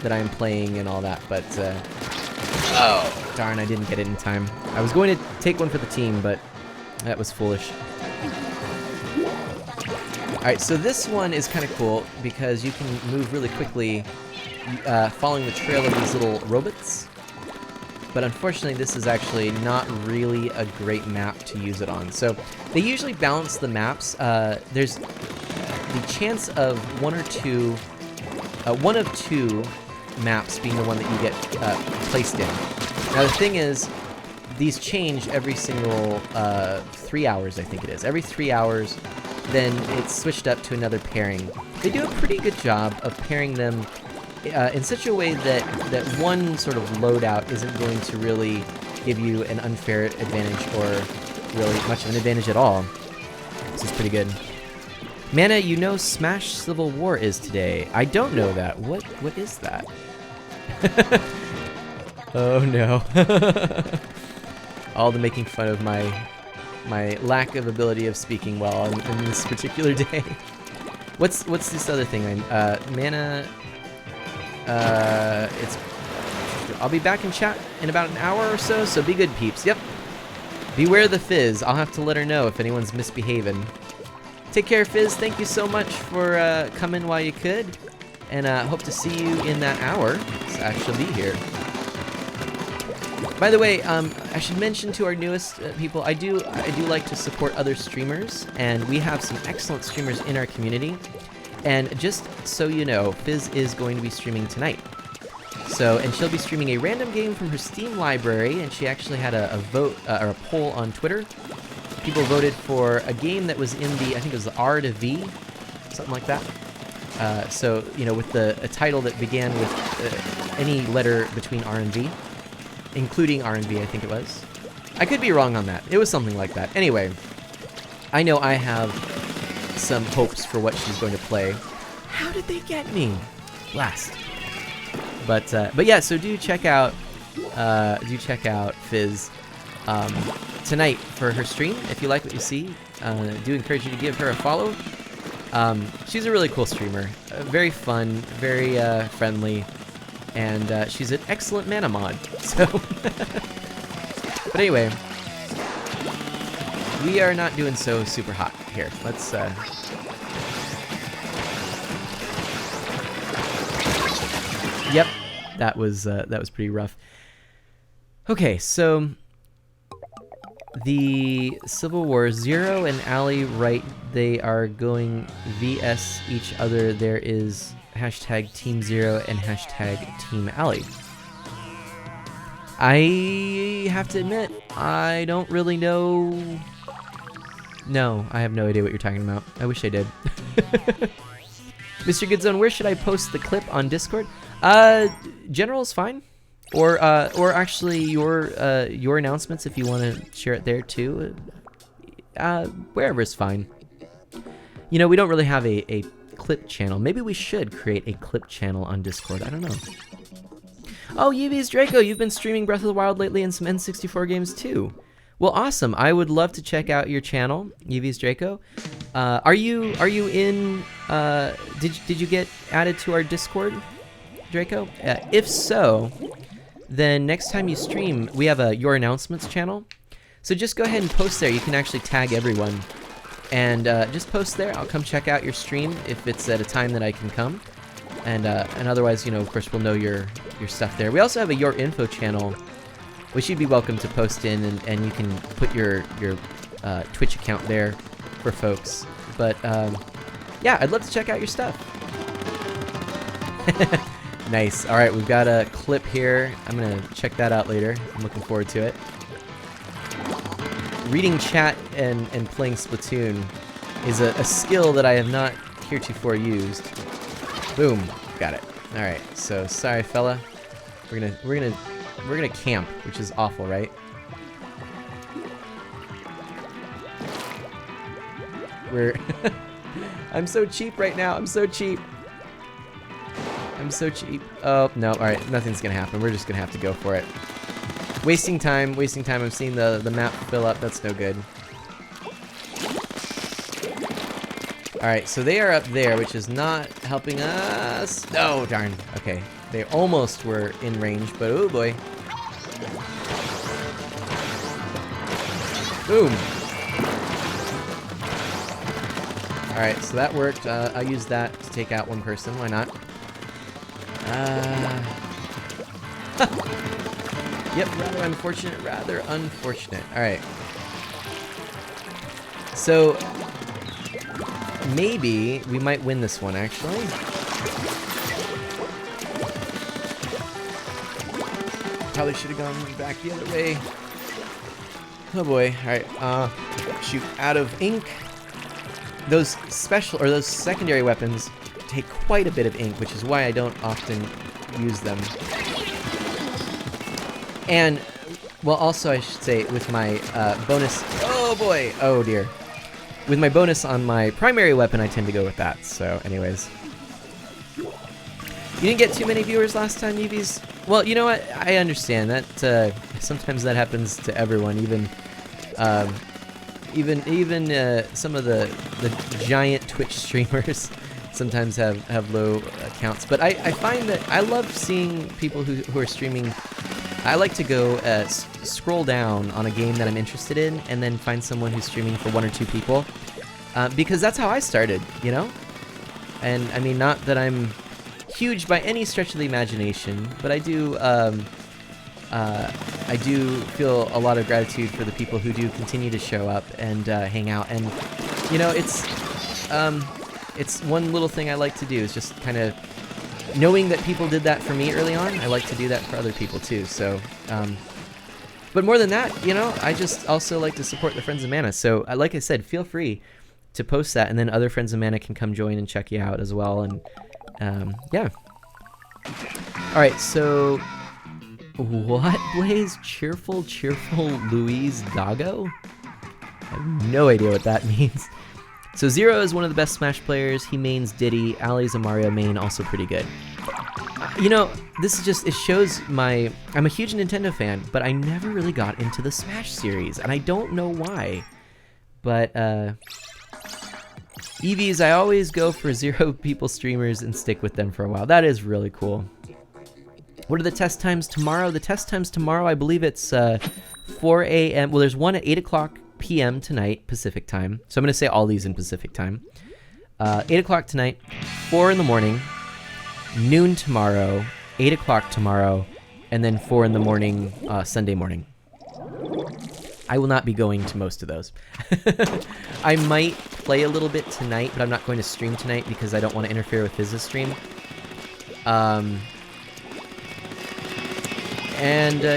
that I'm playing and all that, but oh darn, I didn't get it in time. I was going to take one for the team, but that was foolish. Alright, so this one is kind of cool because you can move really quickly following the trail of these little robots. But unfortunately, this is actually not really a great map to use it on. So they usually balance the maps. There's the chance of one of two maps being the one that you get placed in. Now the thing is, these change every single 3 hours, I think it is. Every 3 hours, then it's switched up to another pairing. They do a pretty good job of pairing them in such a way that one sort of loadout isn't going to really give you an unfair advantage or really much of an advantage at all. This is pretty good. Mana, you know Smash Civil War is today. I don't know that. What is that? Oh no. All the making fun of my lack of ability of speaking well in this particular day. What's this other thing? Mana. I'll be back in chat in about an hour or so. So be good, peeps. Yep. Beware the Fizz. I'll have to let her know if anyone's misbehaving. Take care, Fizz. Thank you so much for coming while you could, and hope to see you in that hour. So I shall be here. By the way, I should mention to our newest people, I do like to support other streamers, and we have some excellent streamers in our community. And just so you know, Fizz is going to be streaming tonight. So, and she'll be streaming a random game from her Steam library, and she actually had a vote or a poll on Twitter. People voted for a game that was in the, I think it was the R to V, something like that. So, you know, with a title that began with any letter between R and V, including R and V, I think it was. I could be wrong on that. It was something like that. Anyway, I know I have some hopes for what she's going to play. How did they get me? Blast. But yeah, so do check out Fizz tonight for her stream. If you like what you see, do encourage you to give her a follow. She's a really cool streamer, very fun, very friendly, and she's an excellent mana mod. So, but anyway, we are not doing so super hot here. Let's Yep, that was pretty rough. Okay, so the Civil War, Zero and Ally, right? They are going VS each other. There is hashtag Team Zero and hashtag Team Ally. I have to admit, I don't really know. No, I have no idea what you're talking about. I wish I did. Mr. Goodzone, where should I post the clip on Discord? General is fine, or actually your announcements if you want to share it there too. Wherever is fine. You know, we don't really have a clip channel. Maybe we should create a clip channel on Discord. I don't know. Oh, Yeevy's Draco, you've been streaming Breath of the Wild lately and some N64 games too. Well, awesome. I would love to check out your channel, Yeevy's Draco. Are you in? Did you get added to our Discord, Draco? If so, then next time you stream, we have a Your Announcements channel. So just go ahead and post there. You can actually tag everyone, and just post there. I'll come check out your stream if it's at a time that I can come, and otherwise, you know, of course, we'll know your stuff there. We also have a Your Info channel, which you'd be welcome to post in, and you can put your Twitch account there for folks. But yeah, I'd love to check out your stuff. Nice. All right, we've got a clip here. I'm gonna check that out later. I'm looking forward to it. Reading chat and playing Splatoon is a skill that I have not heretofore used. Boom, got it. All right. So sorry, fella. We're gonna camp, which is awful, right? I'm so cheap right now. I'm so cheap. I'm so cheap. Oh, no. All right. Nothing's going to happen. We're just going to have to go for it. Wasting time. Wasting time. I'm seeing the map fill up. That's no good. All right. So they are up there, which is not helping us. Oh, darn. Okay. They almost were in range, but oh, boy. Boom. Alright, so that worked. I'll use that to take out one person. Why not? Yep, rather unfortunate. Rather unfortunate. Alright. So, maybe we might win this one, actually. Probably should have gone back the other way. Oh boy. Alright, shoot. Out of ink. Those special, or those secondary weapons take quite a bit of ink, which is why I don't often use them. And, well, also I should say, with my bonus, oh boy, oh dear. With my bonus on my primary weapon, I tend to go with that, so anyways. You didn't get too many viewers last time, Eevees? Well, you know what, I understand that, sometimes that happens to everyone, even some of the giant Twitch streamers sometimes have low accounts. But I find that I love seeing people who are streaming. I like to go scroll down on a game that I'm interested in and then find someone who's streaming for 1 or 2 people. Because that's how I started, you know? And I mean, not that I'm huge by any stretch of the imagination, but I do feel a lot of gratitude for the people who do continue to show up and hang out. And, you know, it's one little thing I like to do is just kind of knowing that people did that for me early on. I like to do that for other people too. So, but more than that, you know, I just also like to support the Friends of Mana. So, like I said, feel free to post that, and then other Friends of Mana can come join and check you out as well. And yeah. All right, so. What, Blaze? Cheerful Louise Doggo? I have no idea what that means. So Zero is one of the best Smash players. He mains Diddy. Ali's a Mario main, also pretty good. You know, this is just, it shows my... I'm a huge Nintendo fan, but I never really got into the Smash series, and I don't know why. But, Eevees, I always go for Zero people streamers and stick with them for a while. That is really cool. What are the test times tomorrow? The test times tomorrow, I believe it's 4 a.m. Well, there's one at 8 o'clock p.m. tonight, Pacific time. So I'm going to say all these in Pacific time. 8 o'clock tonight, 4 in the morning, noon tomorrow, 8 o'clock tomorrow, and then 4 in the morning Sunday morning. I will not be going to most of those. I might play a little bit tonight, but I'm not going to stream tonight because I don't want to interfere with his stream.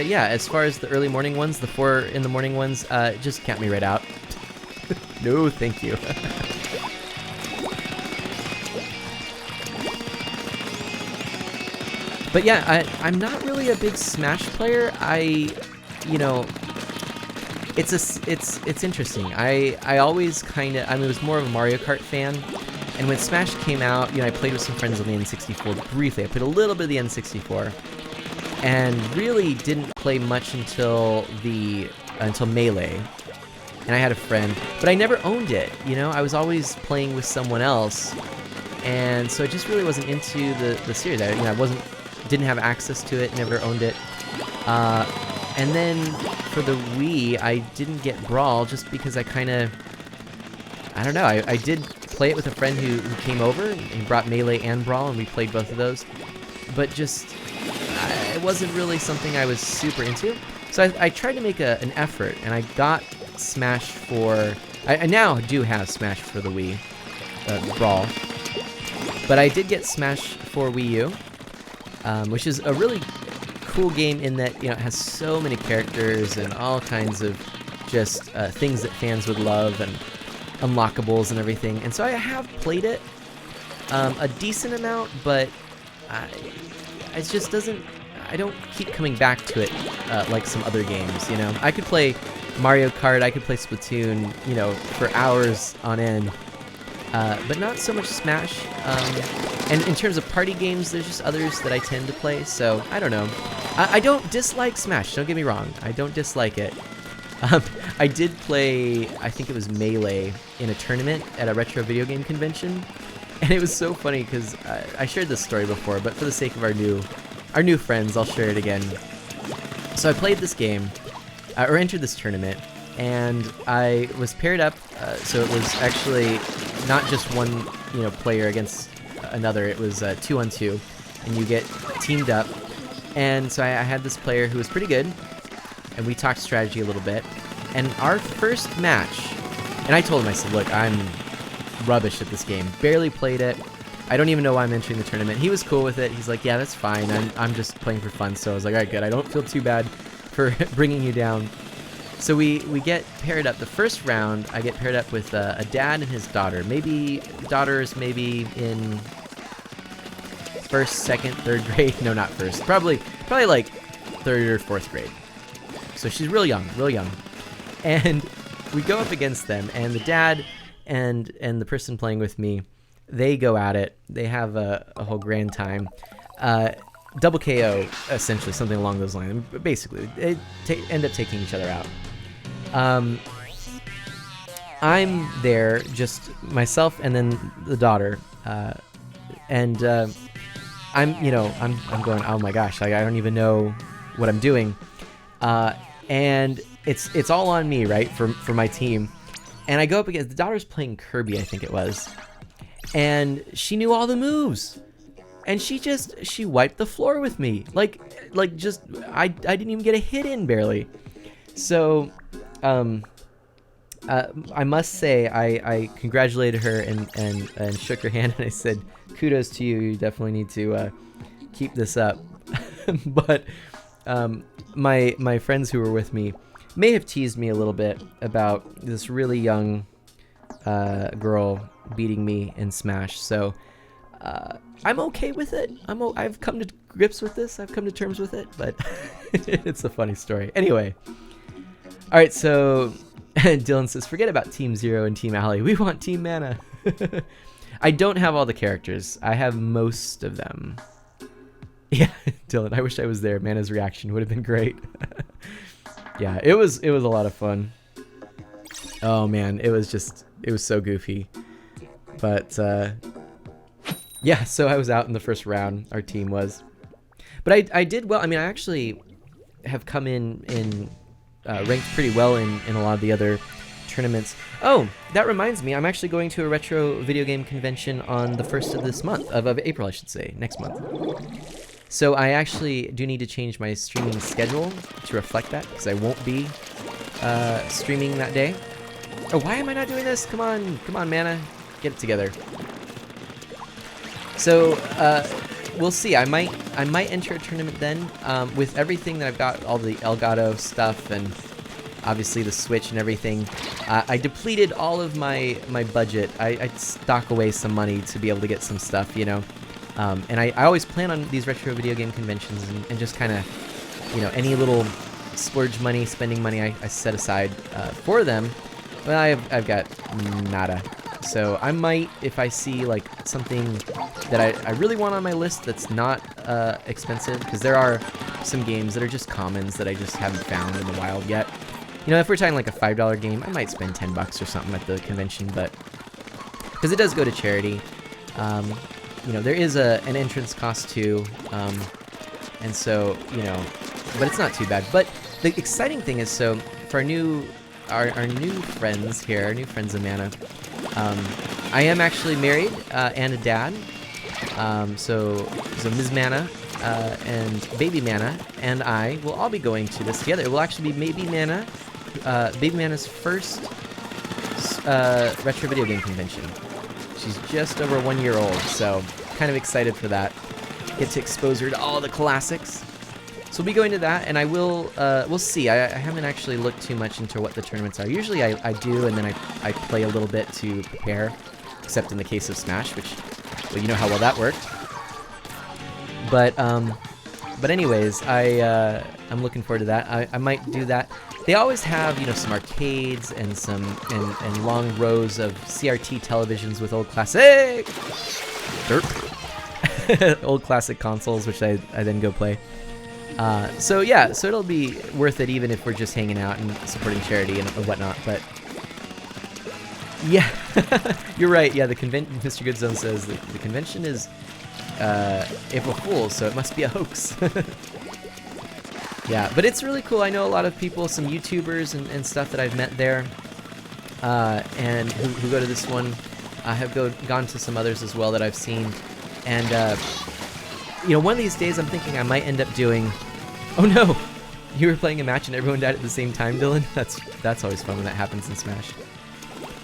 Yeah, as far as the early morning ones, the 4 in the morning ones, just count me right out. No, thank you. But yeah, I'm not really a big Smash player. It's interesting. I always kind of, I was more of a Mario Kart fan. And when Smash came out, I played with some friends on the N64 briefly. I played a little bit of the N64. And really didn't play much until Melee. And I had a friend, but I never owned it. I was always playing with someone else. And so I just really wasn't into the series. I didn't have access to it, never owned it. And then for the Wii, I didn't get Brawl just because I don't know, I did play it with a friend who came over and brought Melee and Brawl, and we played both of those. But just, it wasn't really something I was super into. So I tried to make an effort, and I got Smash for... I now do have Smash for the Wii, Brawl. But I did get Smash for Wii U, which is a really cool game in that it has so many characters and all kinds of just things that fans would love and unlockables and everything. And so I have played it a decent amount, but it just doesn't... I don't keep coming back to it like some other games. I could play Mario Kart, I could play Splatoon, for hours on end. But not so much Smash. And in terms of party games, there's just others that I tend to play, so I don't know. I don't dislike Smash, don't get me wrong. I don't dislike it. I did play, I think it was Melee, in a tournament at a retro video game convention. And it was so funny because I shared this story before, but for the sake of our new friends, I'll share it again. So I played this game, or entered this tournament, and I was paired up, so it was actually not just one, player against another. It was 2-on-2, and you get teamed up. And so I had this player who was pretty good, and we talked strategy a little bit. And our first match, and I told him, I said, look, I'm rubbish at this game, barely played it. I don't even know why I'm entering the tournament. He was cool with it. He's like, yeah, that's fine. I'm just playing for fun. So I was like, all right, good. I don't feel too bad for bringing you down. So we get paired up. The first round, I get paired up with a dad and his daughter. Maybe daughter's maybe in first, second, third grade. No, not first. Probably like third or fourth grade. So she's real young, real young. And we go up against them, and the dad and the person playing with me, they go at it. They have a whole grand time. Double KO, essentially, something along those lines. Basically, they end up taking each other out. I'm there, just myself and then the daughter, and I'm going, oh my gosh, I don't even know what I'm doing, and it's all on me, right, for my team. And I go up against, the daughter's playing Kirby, I think it was, and she knew all the moves. And she wiped the floor with me. Like just, I didn't even get a hit in barely. So, I must say, I congratulated her and shook her hand, and I said, kudos to you. You definitely need to keep this up. But my friends who were with me may have teased me a little bit about this really young girl beating me in Smash. So, I'm okay with it. I've come to grips with this. I've come to terms with it, but it's a funny story. Anyway. All right, so Dylan says, forget about Team Zero and Team Alley. We want Team Mana. I don't have all the characters. I have most of them. Yeah, Dylan, I wish I was there. Mana's reaction would have been great. Yeah, it was a lot of fun. Oh, man, it was so goofy. But, yeah, so I was out in the first round, our team was. But I did well. I mean, I actually have come in ranked pretty well in a lot of the other tournaments. Oh, that reminds me, I'm actually going to a retro video game convention on the 1st of this month, of April, I should say, next month. So I actually do need to change my streaming schedule to reflect that, because I won't be streaming that day. Oh, why am I not doing this? Come on, Mana, get it together. So we'll see. I might enter a tournament then. With everything that I've got, all the Elgato stuff and obviously the Switch and everything, I depleted all of my budget. I stock away some money to be able to get some stuff, you know. And I always plan on these retro video game conventions and just kind of, you know, any little splurge money, spending money I set aside for them. Well, I've got nada. So I might, if I see like something that I really want on my list that's not expensive, because there are some games that are just commons that I just haven't found in the wild yet. You know, if we're talking like a $5 game, I might spend 10 bucks or something at the convention, but because it does go to charity. You know, there is an entrance cost too, and so, you know, but it's not too bad. But the exciting thing is, so for our new friends here, our new friends of Mana, I am actually married and a dad. So Ms. Mana and Baby Mana and I will all be going to this together. It will actually be Baby Mana's first retro video game convention. She's just over 1 year old, so kind of excited for that. Get to expose her to all the classics. So we'll be going to that, and I will, we'll see. I haven't actually looked too much into what the tournaments are. Usually I do, and then I play a little bit to prepare, except in the case of Smash, which, well, you know how well that worked. But anyways, I'm looking forward to that. I might do that. They always have, you know, some arcades and some and long rows of CRT televisions with old classic old classic consoles, which I then go play. So yeah, so it'll be worth it even if we're just hanging out and supporting charity and whatnot. But yeah, you're right. Yeah, the convention. Mr. Goodzone says the convention is April Fool's, so it must be a hoax. Yeah, but it's really cool. I know a lot of people, some YouTubers and stuff that I've met there, and who go to this one. I have gone to some others as well that I've seen, and you know, one of these days I'm thinking I might end up doing. Oh no, you were playing a match and everyone died at the same time, Dylan. That's always fun when that happens in Smash.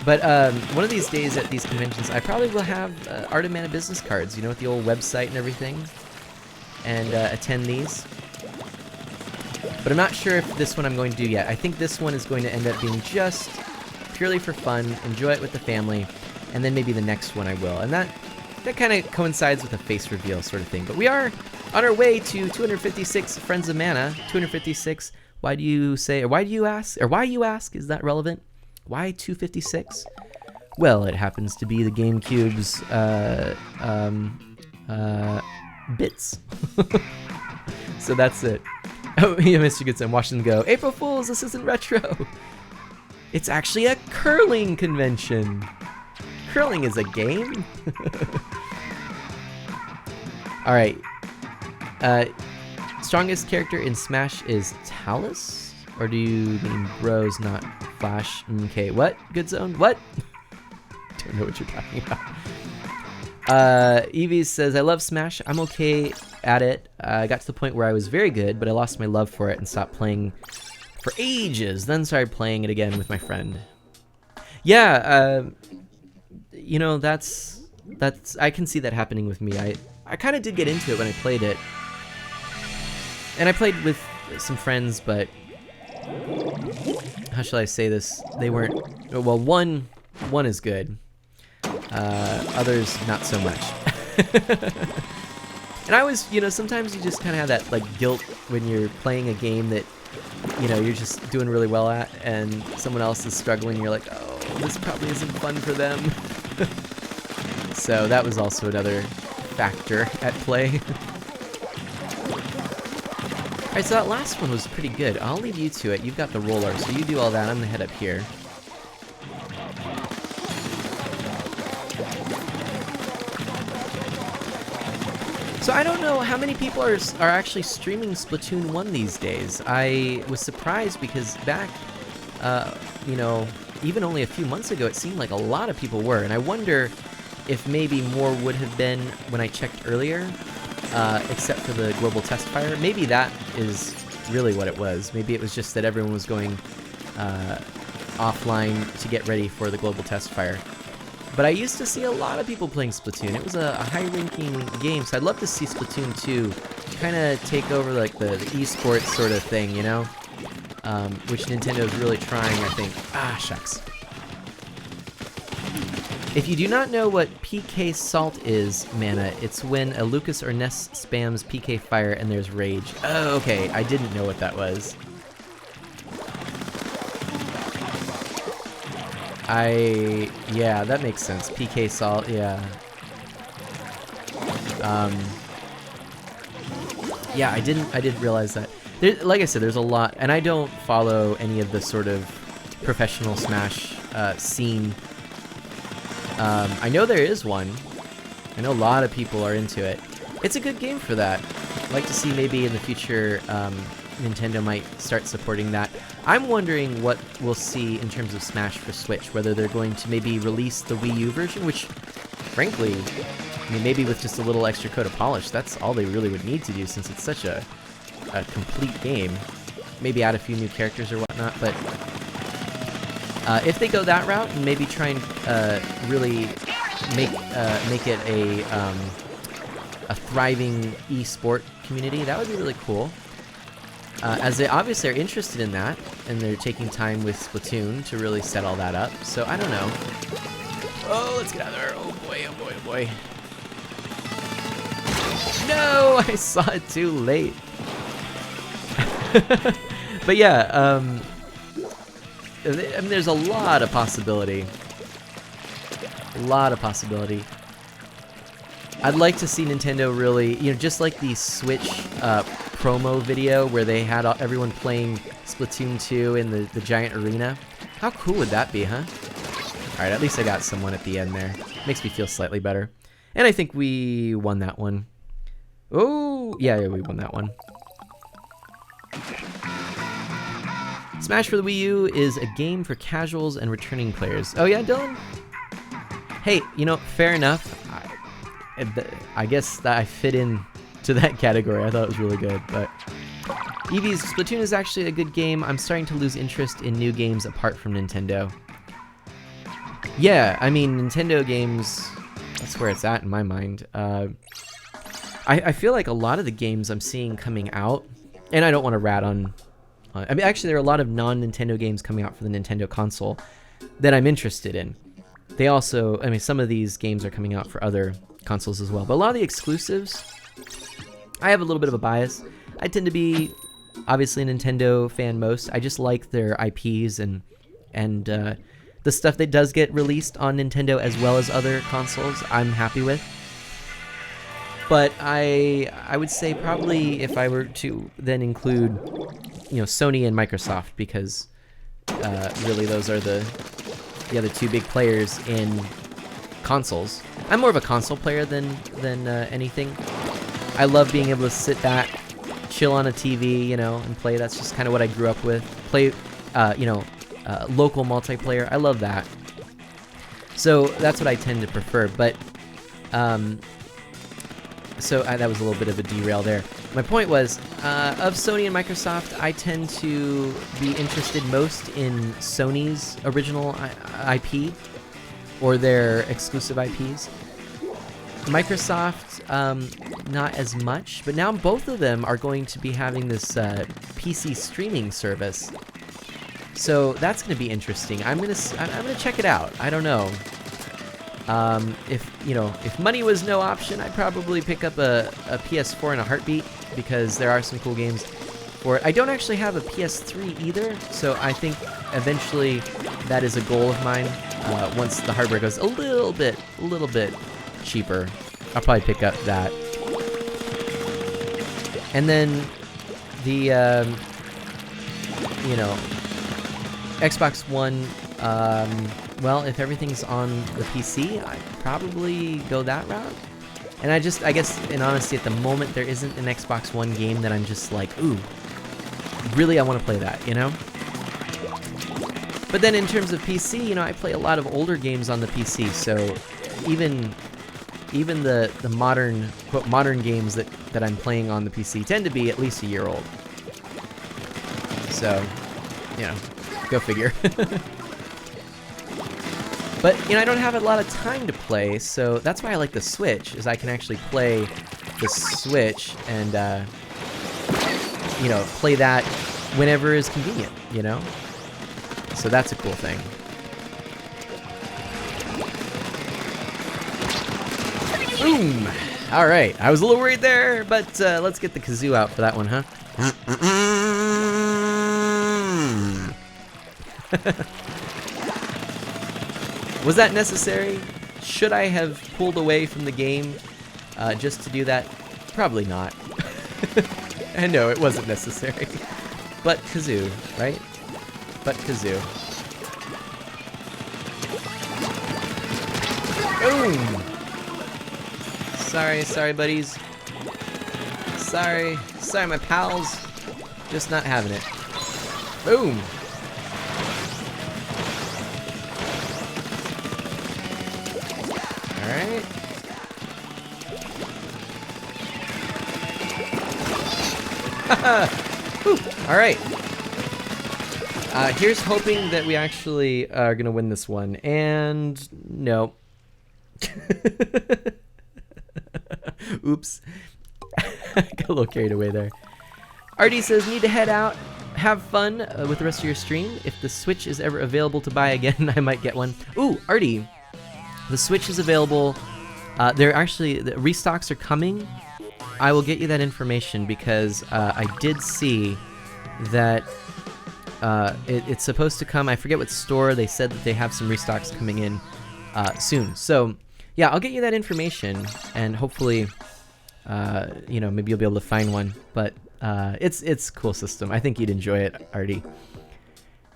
But one of these days at these conventions, I probably will have Art of Mana business cards, you know, with the old website and everything, and attend these. But I'm not sure if this one I'm going to do yet. I think this one is going to end up being just purely for fun, enjoy it with the family, and then maybe the next one I will. And that kind of coincides with a face reveal sort of thing. But we are on our way to 256 Friends of Mana. 256. Why do you say, or why do you ask, or why you ask? Is that relevant? Why 256? Well, it happens to be the GameCube's bits. So that's it. Oh, yeah, Mr. Goodson, watch them go. April Fools, this isn't retro. It's actually a curling convention. Curling is a game. All right. Strongest character in Smash is Talus? Or do you mean Bros, not Flash? Okay, what? Good Zone? What? Don't know what you're talking about. Evie says, I love Smash. I'm okay at it. I got to the point where I was very good, but I lost my love for it and stopped playing for ages. Then started playing it again with my friend. Yeah, you know, that's I can see that happening with me. I kind of did get into it when I played it. And I played with some friends, but how shall I say this? They weren't, well, one is good. Others not so much. And I was, you know, sometimes you just kind of have that like guilt when you're playing a game that, you know, you're just doing really well at, and someone else is struggling. You're like, oh, this probably isn't fun for them. So that was also another factor at play. Alright, so that last one was pretty good. I'll leave you to it. You've got the roller, so you do all that. I'm gonna head up here. So I don't know how many people are actually streaming Splatoon 1 these days. I was surprised because back, you know, even only a few months ago, it seemed like a lot of people were, and I wonder if maybe more would have been when I checked earlier, except for the global Testfire. Maybe that is really what it was. Maybe it was just that everyone was going offline to get ready for the global Testfire. But I used to see a lot of people playing Splatoon. It was a high-ranking game, so I'd love to see Splatoon 2 kind of take over like the esports sort of thing, you know? Which Nintendo's really trying, I think. Ah, shucks. If you do not know what PK Salt is, Mana, it's when a Lucas or Ness spams PK Fire and there's rage. Oh, okay, I didn't know what that was. Yeah, that makes sense. PK Salt, yeah. Yeah, I didn't realize that. Like I said, there's a lot, and I don't follow any of the sort of professional Smash scene. I know there is one. I know a lot of people are into it. It's a good game for that. I'd like to see maybe in the future Nintendo might start supporting that. I'm wondering what we'll see in terms of Smash for Switch, whether they're going to maybe release the Wii U version, which, frankly, I mean, maybe with just a little extra coat of polish, that's all they really would need to do since it's such a complete game. Maybe add a few new characters or whatnot, but if they go that route and maybe try and really make it a thriving e-sport community, that would be really cool. As they obviously are interested in that, and they're taking time with Splatoon to really set all that up, so I don't know. Oh, let's get out of there. Oh boy, oh boy, oh boy. No, I saw it too late. But yeah, I mean, there's a lot of possibility. A lot of possibility. I'd like to see Nintendo really, you know, just like the Switch promo video where they had everyone playing Splatoon 2 in the giant arena. How cool would that be, huh? Alright, at least I got someone at the end there. Makes me feel slightly better. And I think we won that one. Oh, yeah, we won that one. Smash for the Wii U is a game for casuals and returning players. Oh yeah, Dylan? Hey, you know, fair enough. I guess that I fit in to that category. I thought it was really good, but Eevee's Splatoon is actually a good game. I'm starting to lose interest in new games apart from Nintendo. Yeah, I mean, Nintendo games, that's where it's at in my mind. I feel like a lot of the games I'm seeing coming out, and I don't want to rat on... I mean, actually, there are a lot of non-Nintendo games coming out for the Nintendo console that I'm interested in. They also, I mean, some of these games are coming out for other consoles as well. But a lot of the exclusives, I have a little bit of a bias. I tend to be, obviously, a Nintendo fan most. I just like their IPs and the stuff that does get released on Nintendo as well as other consoles, I'm happy with. But I would say probably if I were to then include, you know, Sony and Microsoft, because really those are the other two big players in consoles. I'm more of a console player than anything. I love being able to sit back, chill on a TV, you know, and play. That's just kind of what I grew up with. Play, you know, local multiplayer. I love that. So that's what I tend to prefer. But so that was a little bit of a derail there. My point was, of Sony and Microsoft, I tend to be interested most in Sony's original IP or their exclusive IPs. Microsoft, not as much, but now both of them are going to be having this PC streaming service. So that's going to be interesting. I'm gonna check it out. I don't know. If money was no option, I'd probably pick up a PS4 in a heartbeat, because there are some cool games for it. I don't actually have a PS3 either, so I think eventually that is a goal of mine. Once the hardware goes a little bit cheaper, I'll probably pick up that. And then the Xbox One. Well, if everything's on the PC, I'd probably go that route. And I guess, in honesty, at the moment, there isn't an Xbox One game that I'm just like, ooh, really, I want to play that, you know? But then in terms of PC, you know, I play a lot of older games on the PC, so even the modern, quote, modern games that I'm playing on the PC tend to be at least a year old. So, you know, go figure. But, you know, I don't have a lot of time to play, so that's why I like the Switch, is I can actually play the Switch and, you know, play that whenever is convenient, you know? So that's a cool thing. Boom! Alright, I was a little worried there, but let's get the kazoo out for that one, huh? Was that necessary? Should I have pulled away from the game just to do that? Probably not. And no, it wasn't necessary. But kazoo, right? But kazoo. Boom! Sorry, buddies. Sorry, my pals. Just not having it. Boom! Alright. Alright. Here's hoping that we actually are gonna win this one. And no. Oops. Got a little carried away there. Artie says, need to head out. Have fun with the rest of your stream. If the Switch is ever available to buy again, I might get one. Ooh, Artie. The Switch is available. They're actually, the restocks are coming. I will get you that information because I did see that it's supposed to come. I forget what store. They said that they have some restocks coming in soon. So, yeah, I'll get you that information, and hopefully, you know, maybe you'll be able to find one. But it's a cool system. I think you'd enjoy it, Artie.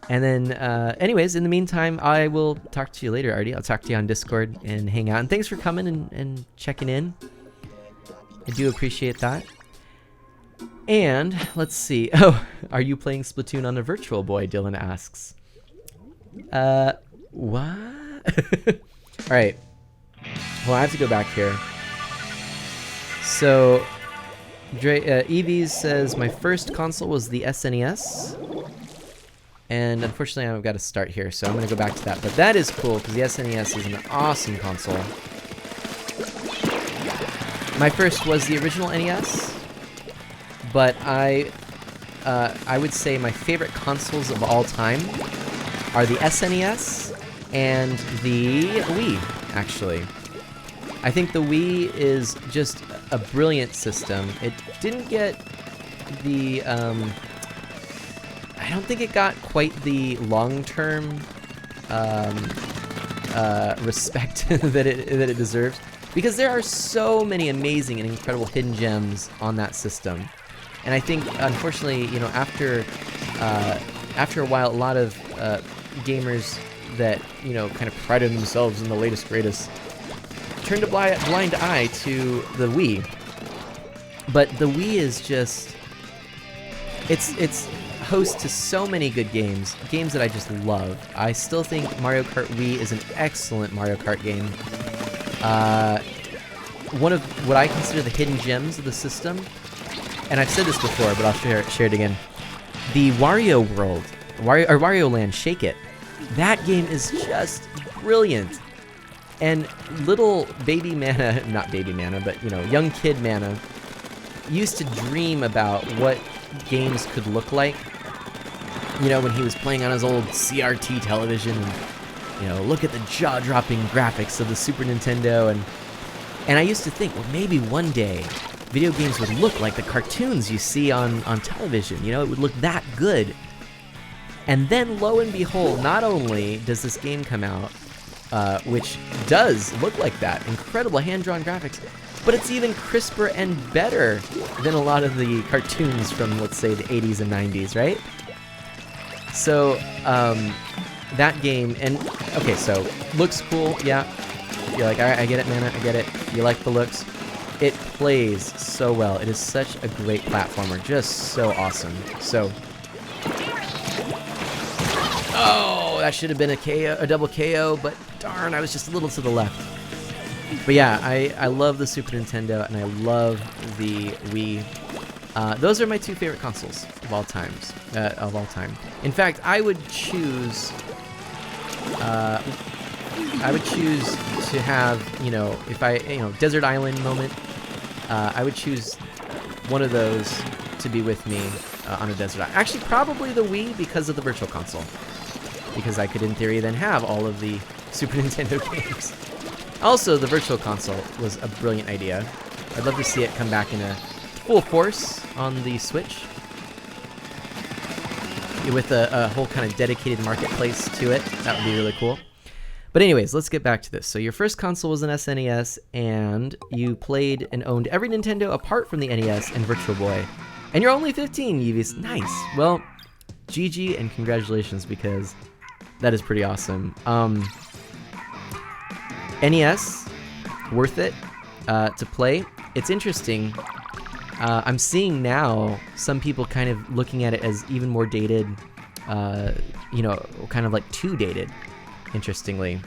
And then, anyways, in the meantime, I will talk to you later, Artie. I'll talk to you on Discord and hang out. And thanks for coming and checking in. I do appreciate that. And, let's see. Oh, are you playing Splatoon on a Virtual Boy? Dylan asks. What? Alright. Well, I have to go back here. So, Evie says, my first console was the SNES. And unfortunately, I've got to start here, so I'm going to go back to that. But that is cool, because the SNES is an awesome console. My first was the original NES, but I would say my favorite consoles of all time are the SNES and the Wii, actually. I think the Wii is just a brilliant system. It didn't get the... I don't think it got quite the long-term respect that it deserves, because there are so many amazing and incredible hidden gems on that system. And I think, unfortunately, you know, after a while, a lot of gamers that, you know, kind of prided themselves in the latest greatest turned a blind eye to the Wii. But the Wii is just, it's host to so many good games that I just love. I still think Mario Kart Wii is an excellent Mario Kart game. One of what I consider the hidden gems of the system, and I've said this before, but I'll share it again. The Wario World, Wario Land, Shake It. That game is just brilliant. And little baby Mana, not baby Mana, but, you know, young kid Mana, used to dream about what games could look like. You know, when he was playing on his old CRT television, and, you know, look at the jaw-dropping graphics of the Super Nintendo, and I used to think, well, maybe one day video games would look like the cartoons you see on television. You know, it would look that good. And then, lo and behold, not only does this game come out, which does look like that, incredible hand-drawn graphics, but it's even crisper and better than a lot of the cartoons from, let's say, the 80s and 90s, right? So, that game, and, okay, so, looks cool, yeah. You're like, alright, I get it, man, I get it. You like the looks. It plays so well. It is such a great platformer, just so awesome. So, oh, that should have been a KO, a double KO, but darn, I was just a little to the left. But yeah, I love the Super Nintendo, and I love the Wii. Those are my two favorite consoles of all time. In fact, I would choose to have, you know, if I, you know, Desert Island moment, I would choose one of those to be with me on a desert island. Actually, probably the Wii because of the Virtual Console. Because I could, in theory, then have all of the Super Nintendo games. Also, the Virtual Console was a brilliant idea. I'd love to see it come back in a full force on the Switch. With a whole kind of dedicated marketplace to it. That would be really cool. But anyways, let's get back to this. So your first console was an SNES, and you played and owned every Nintendo apart from the NES and Virtual Boy. And you're only 15, Yeevies. Nice. Well, GG and congratulations, because that is pretty awesome. NES, worth it to play. It's interesting. I'm seeing now some people kind of looking at it as even more dated, you know, kind of like too dated, interestingly.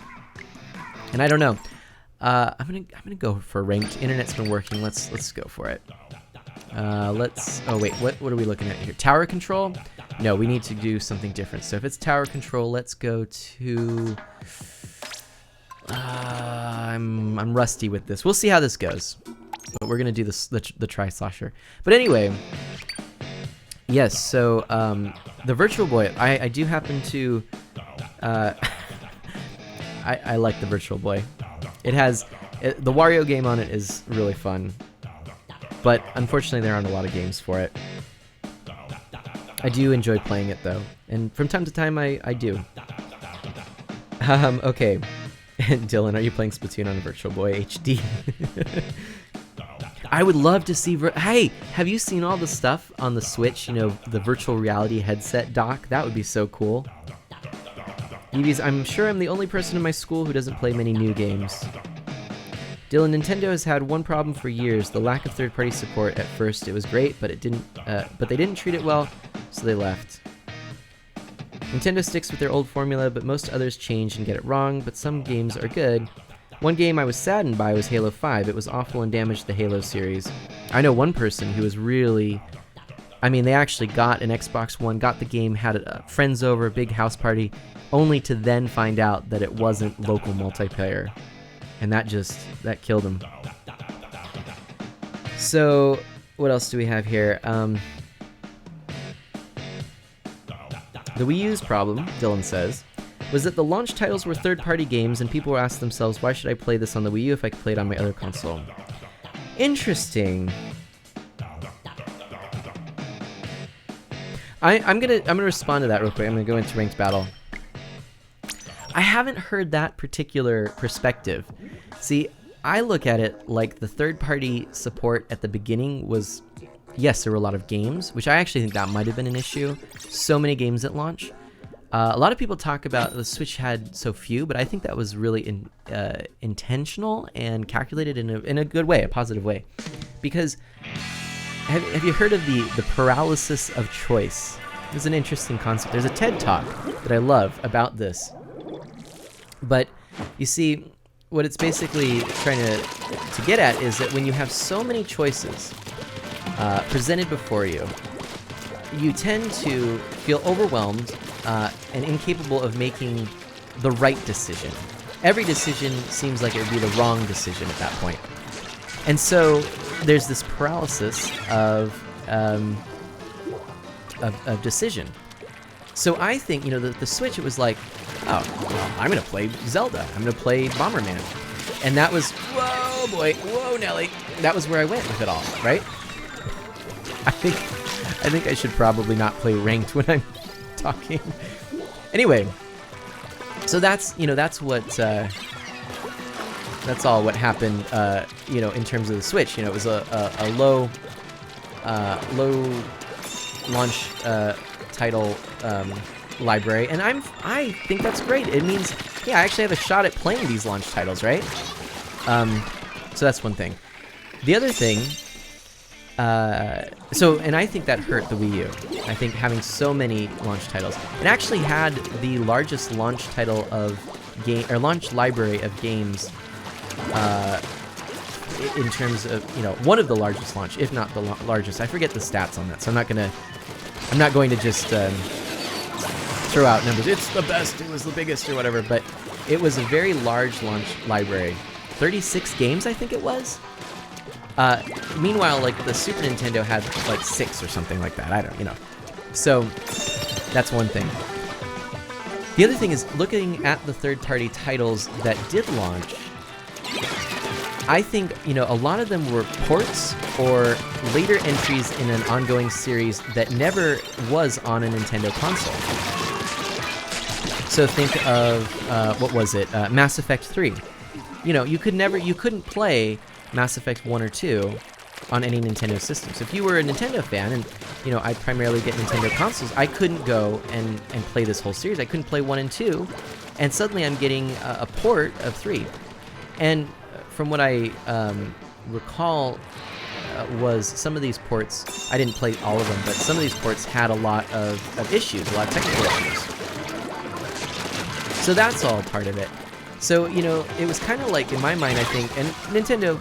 And I don't know. I'm gonna go for ranked. Internet's been working. Let's go for it. Oh wait, what are we looking at here? Tower control? No, we need to do something different. So if it's tower control, let's go to. I'm rusty with this. We'll see how this goes. But we're gonna do this the tri-slosher. But anyway, yes. So the Virtual Boy, I do happen to. I like the Virtual Boy. It has the Wario game on it is really fun, but unfortunately there aren't a lot of games for it. I do enjoy playing it though, and from time to time I do. Okay. Dylan, are you playing Splatoon on a Virtual Boy HD? I would love to see... Hey, have you seen all the stuff on the Switch? You know, the virtual reality headset dock? That would be so cool. Eevees, I'm sure I'm the only person in my school who doesn't play many new games. Dylan, Nintendo has had one problem for years: the lack of third-party support. At first, it was great, but they didn't treat it well, so they left. Nintendo sticks with their old formula, but most others change and get it wrong, but some games are good. One game I was saddened by was Halo 5. It was awful and damaged the Halo series. I know one person who was really... I mean, they actually got an Xbox One, got the game, had friends over, big house party, only to then find out that it wasn't local multiplayer. And that killed them. So, what else do we have here? The Wii U's problem, Dylan says, was that the launch titles were third-party games, and people were asking themselves, why should I play this on the Wii U if I could play it on my other console? Interesting. I'm gonna respond to that real quick. I'm gonna go into ranked battle. I haven't heard that particular perspective. See, I look at it like the third-party support at the beginning was... Yes, there were a lot of games, which I actually think that might have been an issue. So many games at launch. A lot of people talk about the Switch had so few, but I think that was really intentional and calculated in a good way, a positive way. Because have you heard of the paralysis of choice? It's an interesting concept. There's a TED Talk that I love about this. But you see, what it's basically trying to get at is that when you have so many choices presented before you, you tend to feel overwhelmed and incapable of making the right decision. Every decision seems like it would be the wrong decision at that point. And so there's this paralysis of decision. So I think, you know, the Switch, it was like, oh, well, I'm going to play Zelda. I'm going to play Bomberman. And that was, whoa, boy, whoa, Nelly. That was where I went with it all, right? I think I should probably not play ranked when I'm talking. Anyway, so that's what that's all what happened. You know, in terms of the Switch, you know, it was a low launch title library, and I think that's great. It means, yeah, I actually have a shot at playing these launch titles, right? So that's one thing. The other thing And I think that hurt the Wii U. I think having so many launch titles. It actually had the largest launch title of game, or launch library of games, in terms of, one of the largest launch, if not the largest. I forget the stats on that, so I'm not going to just throw out numbers. It's the best, it was the biggest, or whatever, but it was a very large launch library. 36 games, I think it was. Meanwhile, like, the Super Nintendo had like 6 or something like that. I don't. So that's one thing. The other thing is, looking at the third-party titles that did launch, I think, a lot of them were ports or later entries in an ongoing series that never was on a Nintendo console. So think of, what was it? Mass Effect 3. You couldn't play Mass Effect 1 or 2 on any Nintendo system. So if you were a Nintendo fan, and I primarily get Nintendo consoles, I couldn't go and play this whole series. I couldn't play 1 and 2, and suddenly I'm getting a port of 3. And from what I recall, was some of these ports, I didn't play all of them, but some of these ports had a lot of issues, a lot of technical issues. So that's all part of it. So, it was kind of like, in my mind, I think, and Nintendo